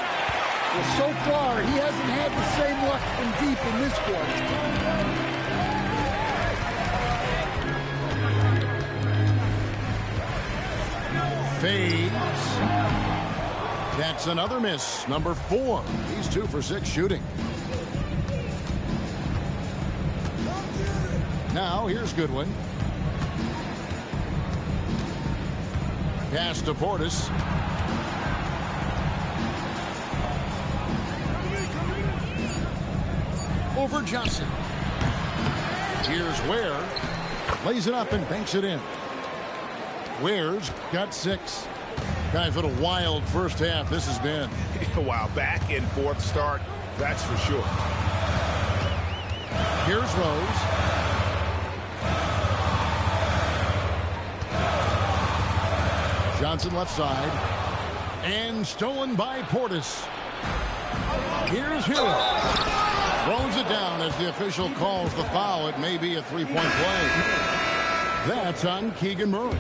Well, so far, he hasn't had the same luck from deep in this quarter. Fades. That's another miss. Number 4. He's 2 for 6 shooting. Now, here's Goodwin. Pass to Portis. Over Johnson. Here's Ware. Lays it up and banks it in. Ware's got 6. Guys, what a wild first half this has been. Wow, back and forth start, that's for sure. Here's Rose. Johnson left side. And stolen by Portis. Here's Hero. Throws it down as the official calls the foul. It may be a three-point play. That's on Keegan Murray.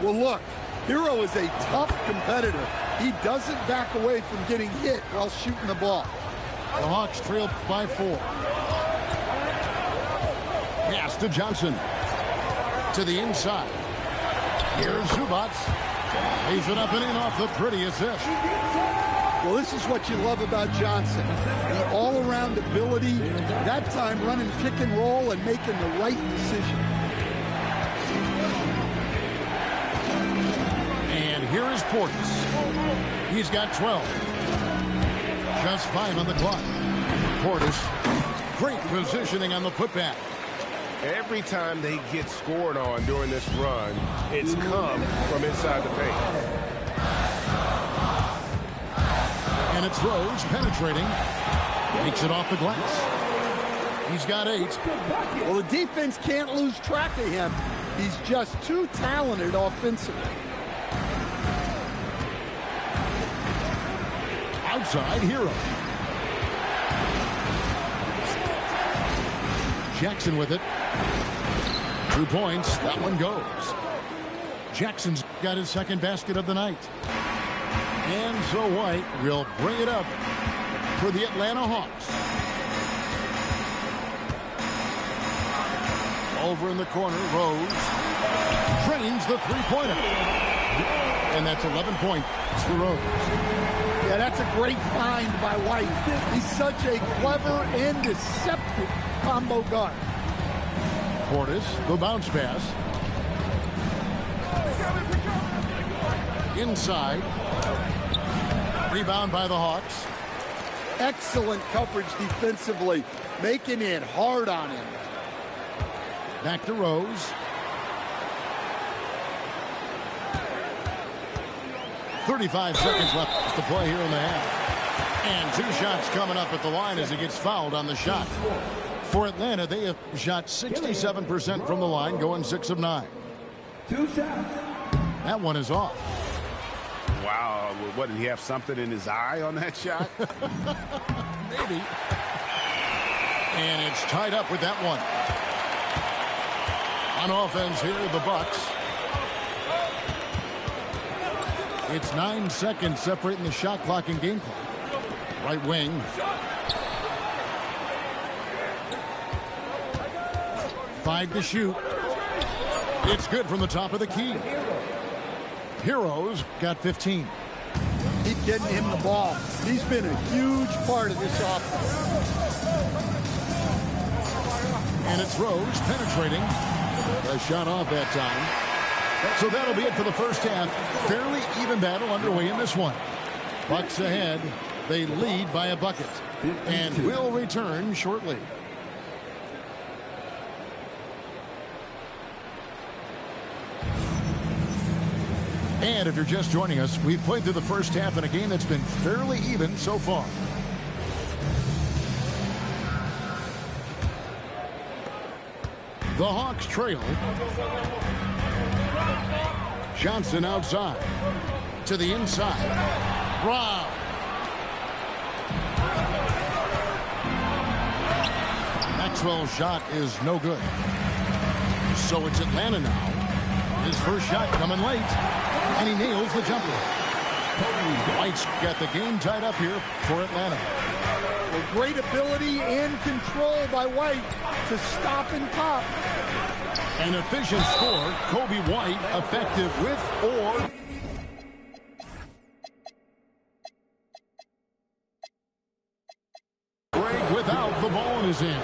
Well, look, Hero is a tough competitor. He doesn't back away from getting hit while shooting the ball. The Hawks trail by 4. Pass to Johnson. To the inside. Here's Zubac. Lays it up and in off the pretty assist. Well, this is what you love about Johnson. The all-around ability, that time running pick and roll and making the right decision. And here is Portis. He's got 12. Just 5 on the clock. Portis, great positioning on the putback. Every time they get scored on during this run, it's come from inside the paint. And it's Rose penetrating. Takes it off the glass. He's got 8. Well, the defense can't lose track of him. He's just too talented offensively. Outside Hero. Jackson with it. 2 points. That one goes. Jackson's got his second basket of the night. And so White will bring it up for the Atlanta Hawks. Over in the corner, Rose drains the three-pointer. And that's 11 points for Rose. Yeah, that's a great find by White. He's such a clever and deceptive combo guard. Portis, the bounce pass. Inside. Rebound by the Hawks. Excellent coverage defensively, making it hard on him. Back to Rose. 35 seconds left to play here in the half. And 2 shots coming up at the line as he gets fouled on the shot. For Atlanta, they have shot 67% from the line, going 6 of 9. 2 shots. That one is off. Wow, what, did he have something in his eye on that shot? Maybe. And it's tied up with that one. On offense here, the Bucks. It's 9 seconds separating the shot clock and game clock. Right wing. Five to shoot. It's good from the top of the key. Heroes got 15. Keep getting him the ball. He's been a huge part of this offense. And it's Rose penetrating. A shot off that time. So that'll be it for the first half. Fairly even battle underway in this one. Bucks ahead. They lead by a bucket. And will return shortly. And if you're just joining us, we've played through the first half in a game that's been fairly even so far. The Hawks trail. Johnson outside. To the inside. Brown. Maxwell's shot is no good. So it's Atlanta now. His first shot coming late. And he nails the jumper. White's got the game tied up here for Atlanta. Well, great ability and control by White to stop and pop. An efficient score. Kobe White effective with or. Break without the ball in his hand.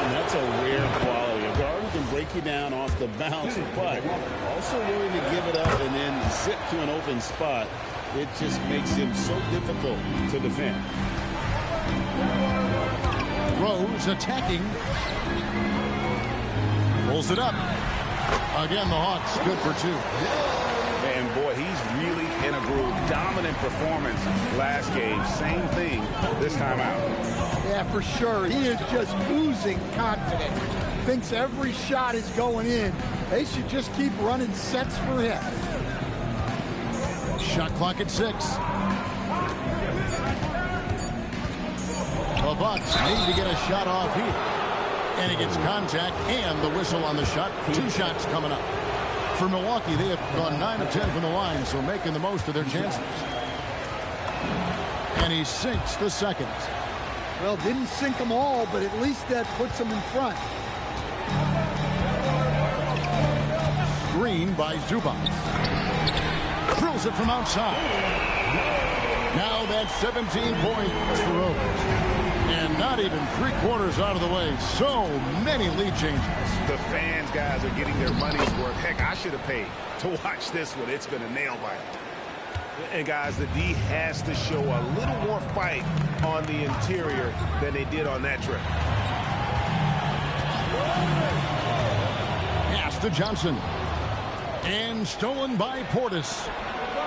And that's a rare quality. A guard who can break you down off the bounce, but also willing to give it up and then zip to an open spot. It just makes him so difficult to defend. Rose attacking. Pulls it up. Again, the Hawks good for two. And boy, he's really in a groove. Dominant performance last game. Same thing this time out. Yeah, for sure. He is just oozing confidence. Thinks every shot is going in. They should just keep running sets for him. Shot clock at 6. The Bucks need to get a shot off here. And he gets contact and the whistle on the shot. 2 shots coming up. For Milwaukee, they have gone 9 of 10 from the line, so making the most of their chances. And he sinks the second. Well, didn't sink them all, but at least that puts them in front. Screen by Zubac. Drills it from outside. Now that's 17 points for Rose. And not even 3/4 out of the way. So many lead changes. The fans, guys, are getting their money's worth. Heck, I should have paid to watch this one. It's been a nail biter. And, guys, the D has to show a little more fight on the interior than they did on that trip. Pass to Johnson. And stolen by Portis.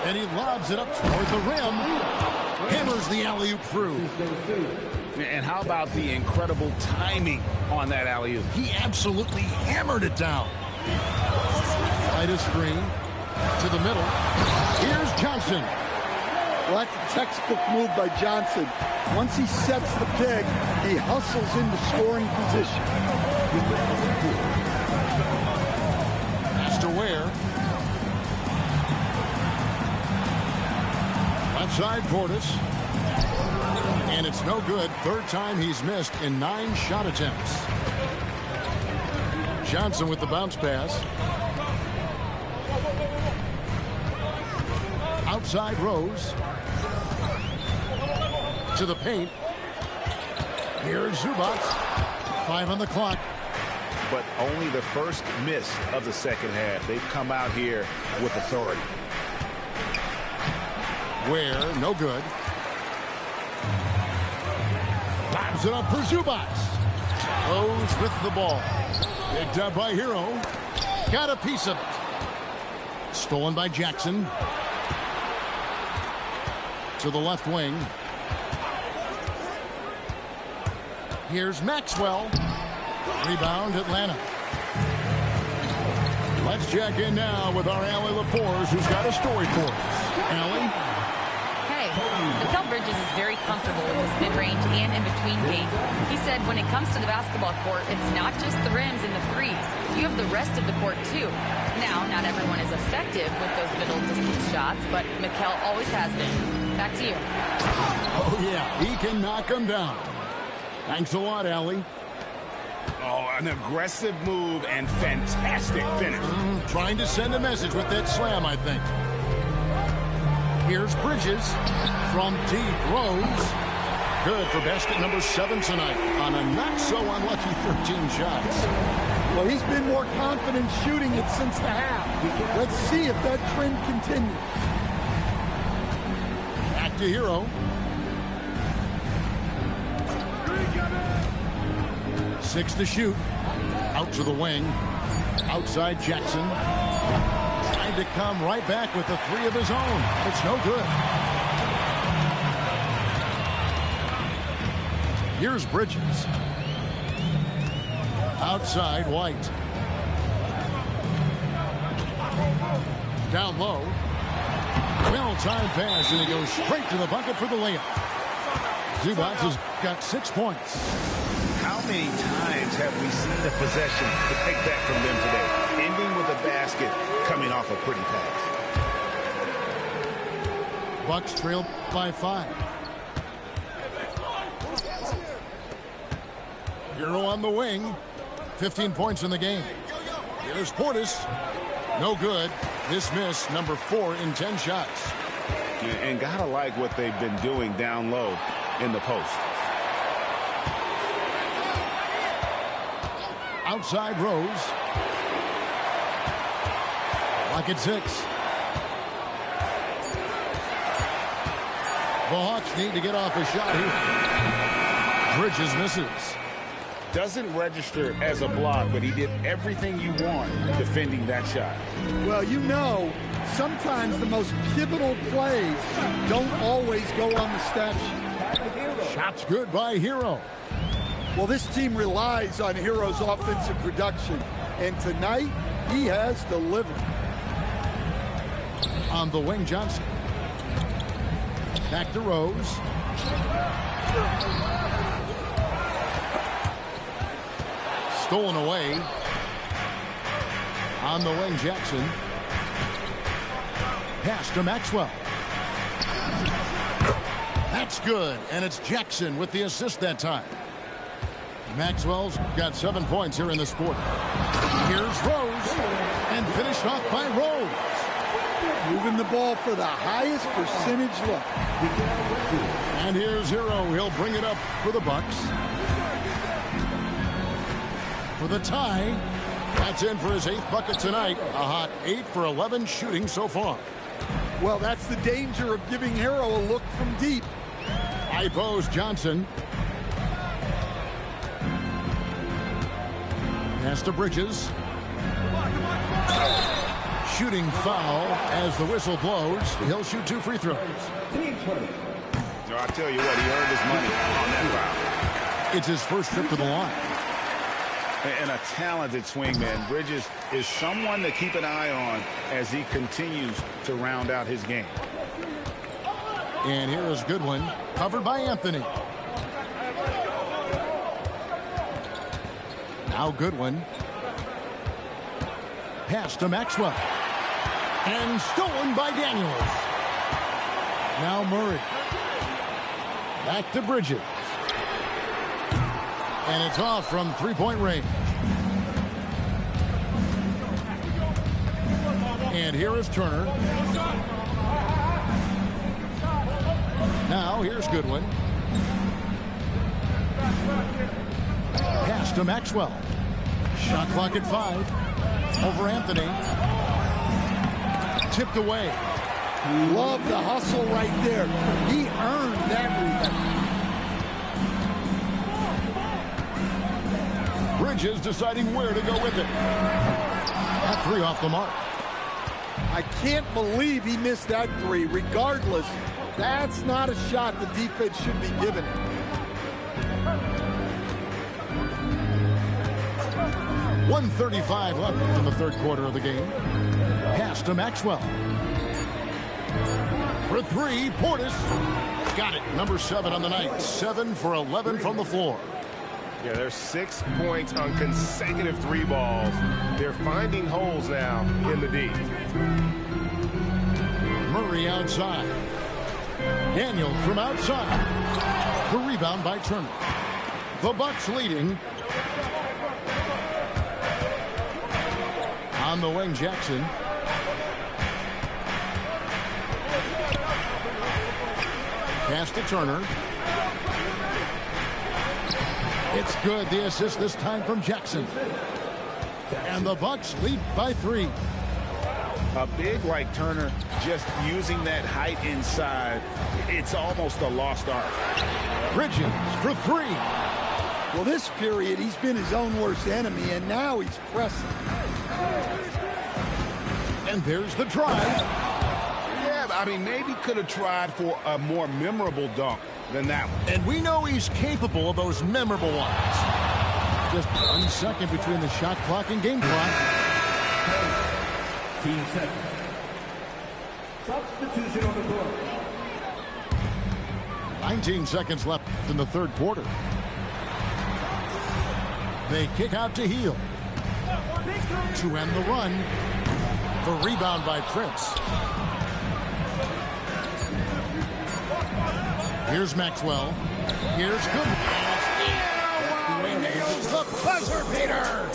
And he lobs it up toward the rim. Hammers the alley-oop through. And how about the incredible timing on that alley-oop? He absolutely hammered it down. Right a screen to the middle. Here's Johnson. Well, that's a textbook move by Johnson. Once he sets the pick, he hustles into scoring position. Pass to Ware. Left side, Portis. And it's no good. 3rd time he's missed in 9 shot attempts. Johnson with the bounce pass. Outside Rose. To the paint. Here's Zubac. 5 on the clock. But only the first miss of the second half. They've come out here with authority. Ware, no good. Lobs it up for Zubac. Rose with the ball. Picked up by Hero. Got a piece of it. Stolen by Jackson. To the left wing. Here's Maxwell. Rebound, Atlanta. Let's check in now with our Allie LaForce, who's got a story for us. Allie? Mikal Bridges is very comfortable with his mid-range and in-between game. He said when it comes to the basketball court, it's not just the rims and the threes. You have the rest of the court, too. Now, not everyone is effective with those middle-distance shots, but Mikal always has been. Back to you. Oh, yeah, he can knock them down. Thanks a lot, Allie. Oh, an aggressive move and fantastic finish. Trying to send a message with that slam, I think. Here's Bridges from deep. Rose. Good for basket number 7 tonight on a not-so-unlucky 13 shots. Well, he's been more confident shooting it since the half. Let's see if that trend continues. Back to Hero. Six to shoot. Out to the wing. Outside Jackson. Trying to come right back with the 3 of his own. It's no good. Here's Bridges. Outside, White. Down low. Well-timed pass, and he goes straight to the bucket for the layup. Zubac has got 6 points. How many times have we seen a possession like that from them today? Ending with a basket, coming off a pretty pass. Bucks trail by 5. Hero on the wing. 15 points in the game. Here's Portis. No good. This miss, number 4 in 10 shots. And gotta like what they've been doing down low in the post. Outside Rose. Lock at 6. The Hawks need to get off a shot here. Bridges misses. Doesn't register as a block, but he did everything you want defending that shot. Well, you know, sometimes the most pivotal plays don't always go on the stat sheet. Shots good by Hero. Well, this team relies on Hero's offensive production, and tonight he has delivered. On the wing, Johnson. Back to Rose. Stolen away. On the wing, Jackson. Pass to Maxwell. That's good, and it's Jackson with the assist that time. Maxwell's got 7 points here in this quarter. Here's Rose, and finished off by Rose. Moving the ball for the highest percentage look. And here's Hero. He'll bring it up for the Bucks. For the tie. That's in for his 8th bucket tonight. A hot 8 for 11 shooting so far. Well, that's the danger of giving Hero a look from deep. High post, Johnson. Pass to Bridges. Shooting foul as the whistle blows. He'll shoot 2 free throws. I'll tell you what, he earned his money on that foul. It's his first trip to the line. And a talented swingman. Bridges is someone to keep an eye on as he continues to round out his game. And here is Goodwin, covered by Anthony. Now Goodwin. Pass to Maxwell. And stolen by Daniels. Now Murray. Back to Bridges. And it's off from 3-point range. And here is Turner. Now here's Goodwin. Pass to Maxwell. Shot clock at 5. Over Anthony. Tipped away. Love the hustle right there. He earned that rebound. Bridges deciding where to go with it. That 3 off the mark. I can't believe he missed that 3. Regardless, that's not a shot the defense should be giving him. .135 left in the third quarter of the game. Pass to Maxwell. For 3, Portis. Got it. Number 7 on the night. 7 for 11 from the floor. Yeah, there's 6 points on consecutive 3 balls. They're finding holes now in the D. Murray outside. Daniels from outside. The rebound by Turner. The Bucks leading. On the wing, Jackson. Pass to Turner. It's good. The assist this time from Jackson. And the Bucks lead by 3. A big like Turner, just using that height inside, it's almost a lost art. Bridges for 3. Well, this period, he's been his own worst enemy, and now he's pressing. And there's the drive. Yeah, I mean, maybe could have tried for a more memorable dunk than that one. And we know he's capable of those memorable ones. Just 1 second between the shot clock and game clock. 15 seconds. Substitution on the court. 19 seconds left in the third quarter. They kick out to Heel. To end the run. The rebound by Prince. Here's Maxwell. Here's Good. Wow, he nails the buzzer beater.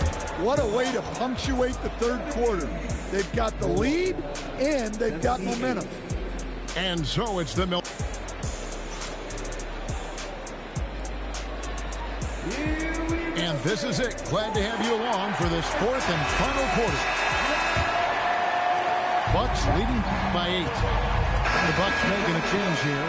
What a way to punctuate the third quarter. They've got the lead, and they've got momentum. And so it's the Mill. And this is it. Glad to have you along for this fourth and final quarter. Bucks leading by 8. The Bucks making a change here.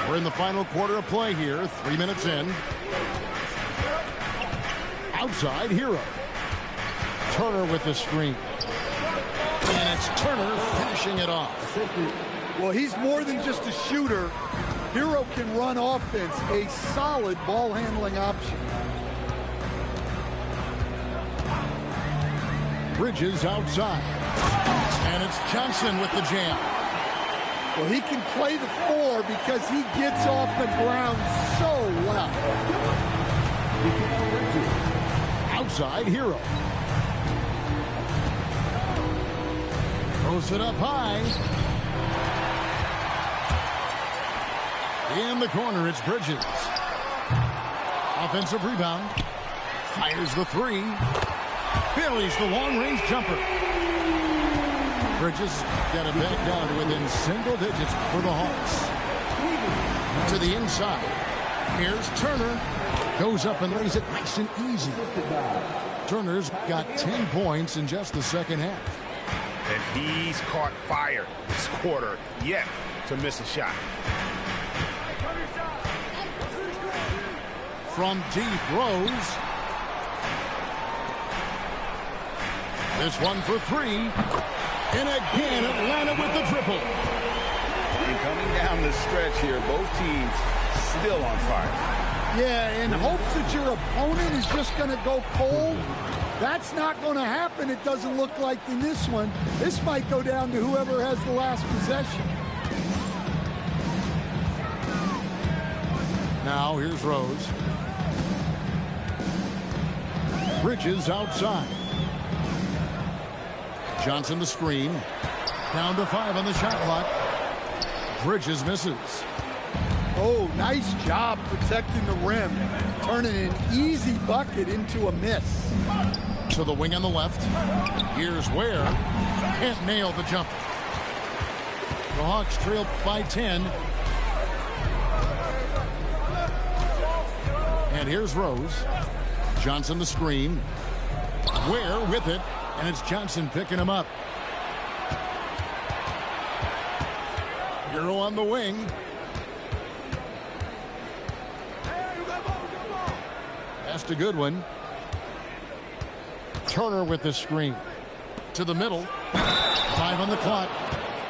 We're in the final quarter of play here. 3 minutes in. Outside, Hero. Turner with the screen. And it's Turner finishing it off. Well, he's more than just a shooter. Hero can run offense, a solid ball handling option. Bridges outside. And it's Johnson with the jam. Well, he can play the 4 because he gets off the ground so well. Outside, Hero. Throws it up high. In the corner, it's Bridges. Offensive rebound. Fires the 3. Buries the long-range jumper. Bridges got it back down to within single digits for the Hawks. To the inside. Here's Turner. Goes up and lays it nice and easy. Turner's got 10 points in just the second half. And he's caught fire this quarter, yet to miss a shot. From deep, Rose. This one for 3. And again, Atlanta with the triple. And coming down the stretch here, both teams still on fire. Yeah, in hopes that your opponent is just going to go cold. That's not going to happen, it doesn't look like in this one. This might go down to whoever has the last possession. Now, here's Rose. Bridges outside. Johnson the screen. Down to 5 on the shot clock. Bridges misses. Oh, nice job protecting the rim. Turning an easy bucket into a miss. To the wing on the left. Here's Ware. Can't nail the jumper. The Hawks trail by 10. And here's Rose. Johnson the screen. Ware with it. And it's Johnson picking him up. Hero on the wing. That's a good one. Turner with the screen. To the middle. 5 on the clock.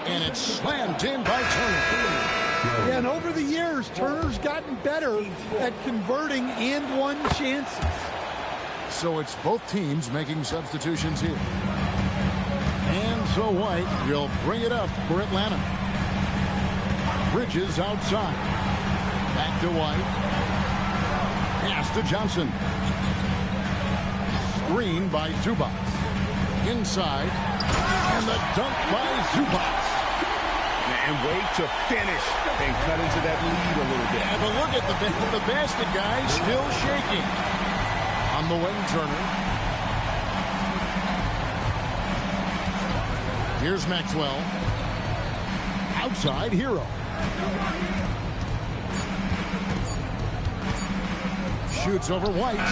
And it's slammed in by Turner. Yeah, and over the years, Turner's gotten better at converting and one chances. So it's both teams making substitutions here. And so White will bring it up for Atlanta. Bridges outside. Back to White. Pass to Johnson. Screen by Zubac. Inside. And the dunk by Zubac. And wait to finish and cut into that lead a little bit. Yeah, but look at the basket guy still shaking. On the wing, Turner. Here's Maxwell. Outside, Hero. Shoots over White.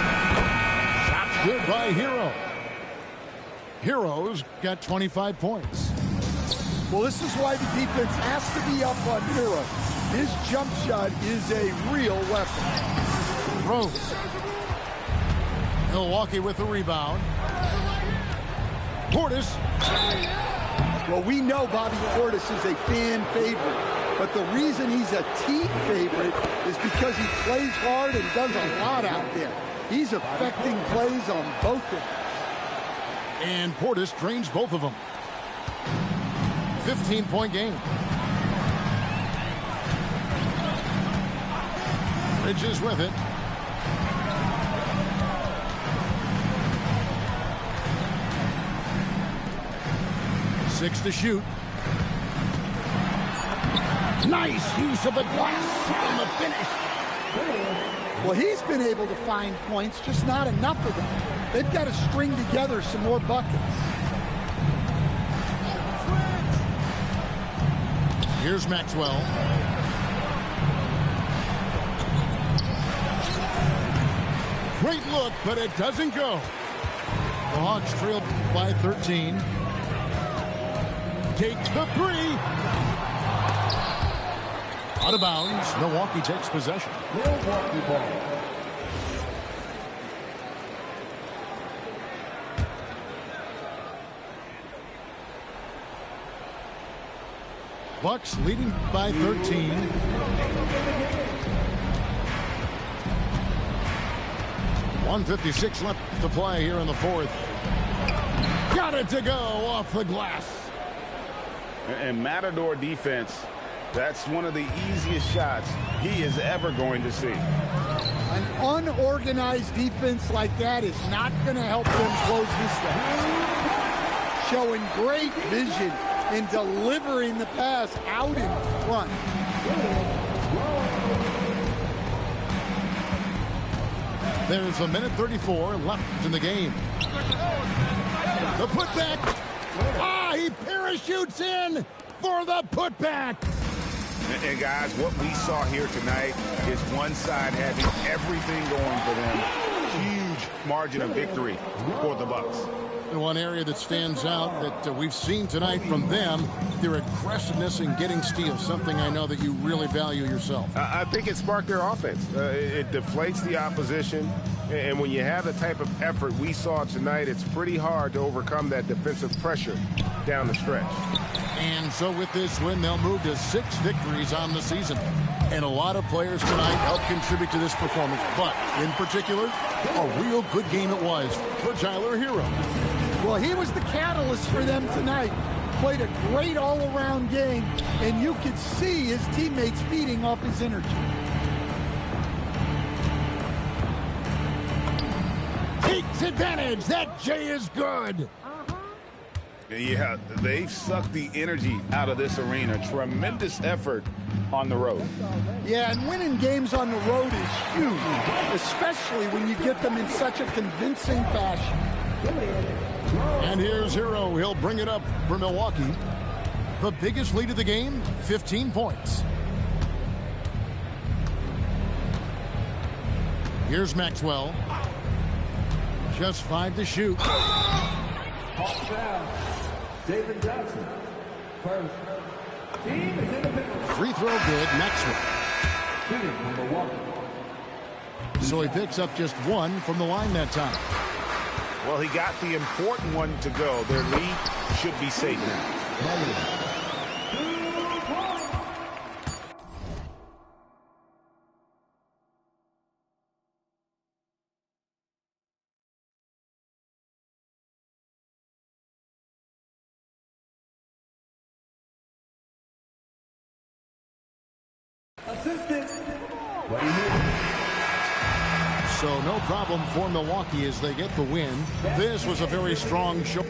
Shot's good by Hero. Hero's got 25 points. Well, this is why the defense has to be up on Hero. His jump shot is a real weapon. throws. Milwaukee with the rebound. Portis. Well, we know Bobby Portis is a fan favorite, but the reason he's a team favorite is because he plays hard and does a lot out there. He's affecting plays on both ends. And Portis drains both of them. 15-point game. Bridges with it. Six to shoot. Nice use of the glass on the finish. Well, he's been able to find points, just not enough of them. They've got to string together some more buckets. Here's Maxwell. Great look, but it doesn't go. The Hawks trail by 13. Takes the three. Out of bounds. Milwaukee takes possession. Milwaukee ball. Bucks leading by 13. .156 left to play here in the fourth. Got it to go off the glass. And Matador defense, that's one of the easiest shots he is ever going to see. An unorganized defense like that is not going to help them close this gap. Showing great vision in delivering the pass out in front. There's a minute 34 left in the game. The putback. He parachutes in for the putback. And guys, what we saw here tonight is one side having everything going for them. Huge margin of victory for the Bucks. And one area that stands out that we've seen tonight from them, their aggressiveness in getting steals, something I know that you really value yourself. I think it sparked their offense. It deflates the opposition. And when you have the type of effort we saw tonight, it's pretty hard to overcome that defensive pressure down the stretch. And so with this win, they'll move to 6 victories on the season. And a lot of players tonight helped contribute to this performance. But in particular, a real good game it was for Tyler Hero. Well, he was the catalyst for them tonight. Played a great all-around game, and you could see his teammates feeding off his energy. Takes advantage. That J is good. Yeah, they've sucked the energy out of this arena. Tremendous effort on the road. Yeah, and winning games on the road is huge, especially when you get them in such a convincing fashion. And here's Hero. He'll bring it up for Milwaukee. The biggest lead of the game, 15 points. Here's Maxwell. Just 5 to shoot. Hawks down. David Johnson. First. Team is in the middle. Free throw good. Maxwell. Shooting from Milwaukee. So he picks up just 1 from the line that time. Well, he got the important one to go. Their lead should be safe now. Assistant. So no problem for Milwaukee as they get the win. This was a very strong show.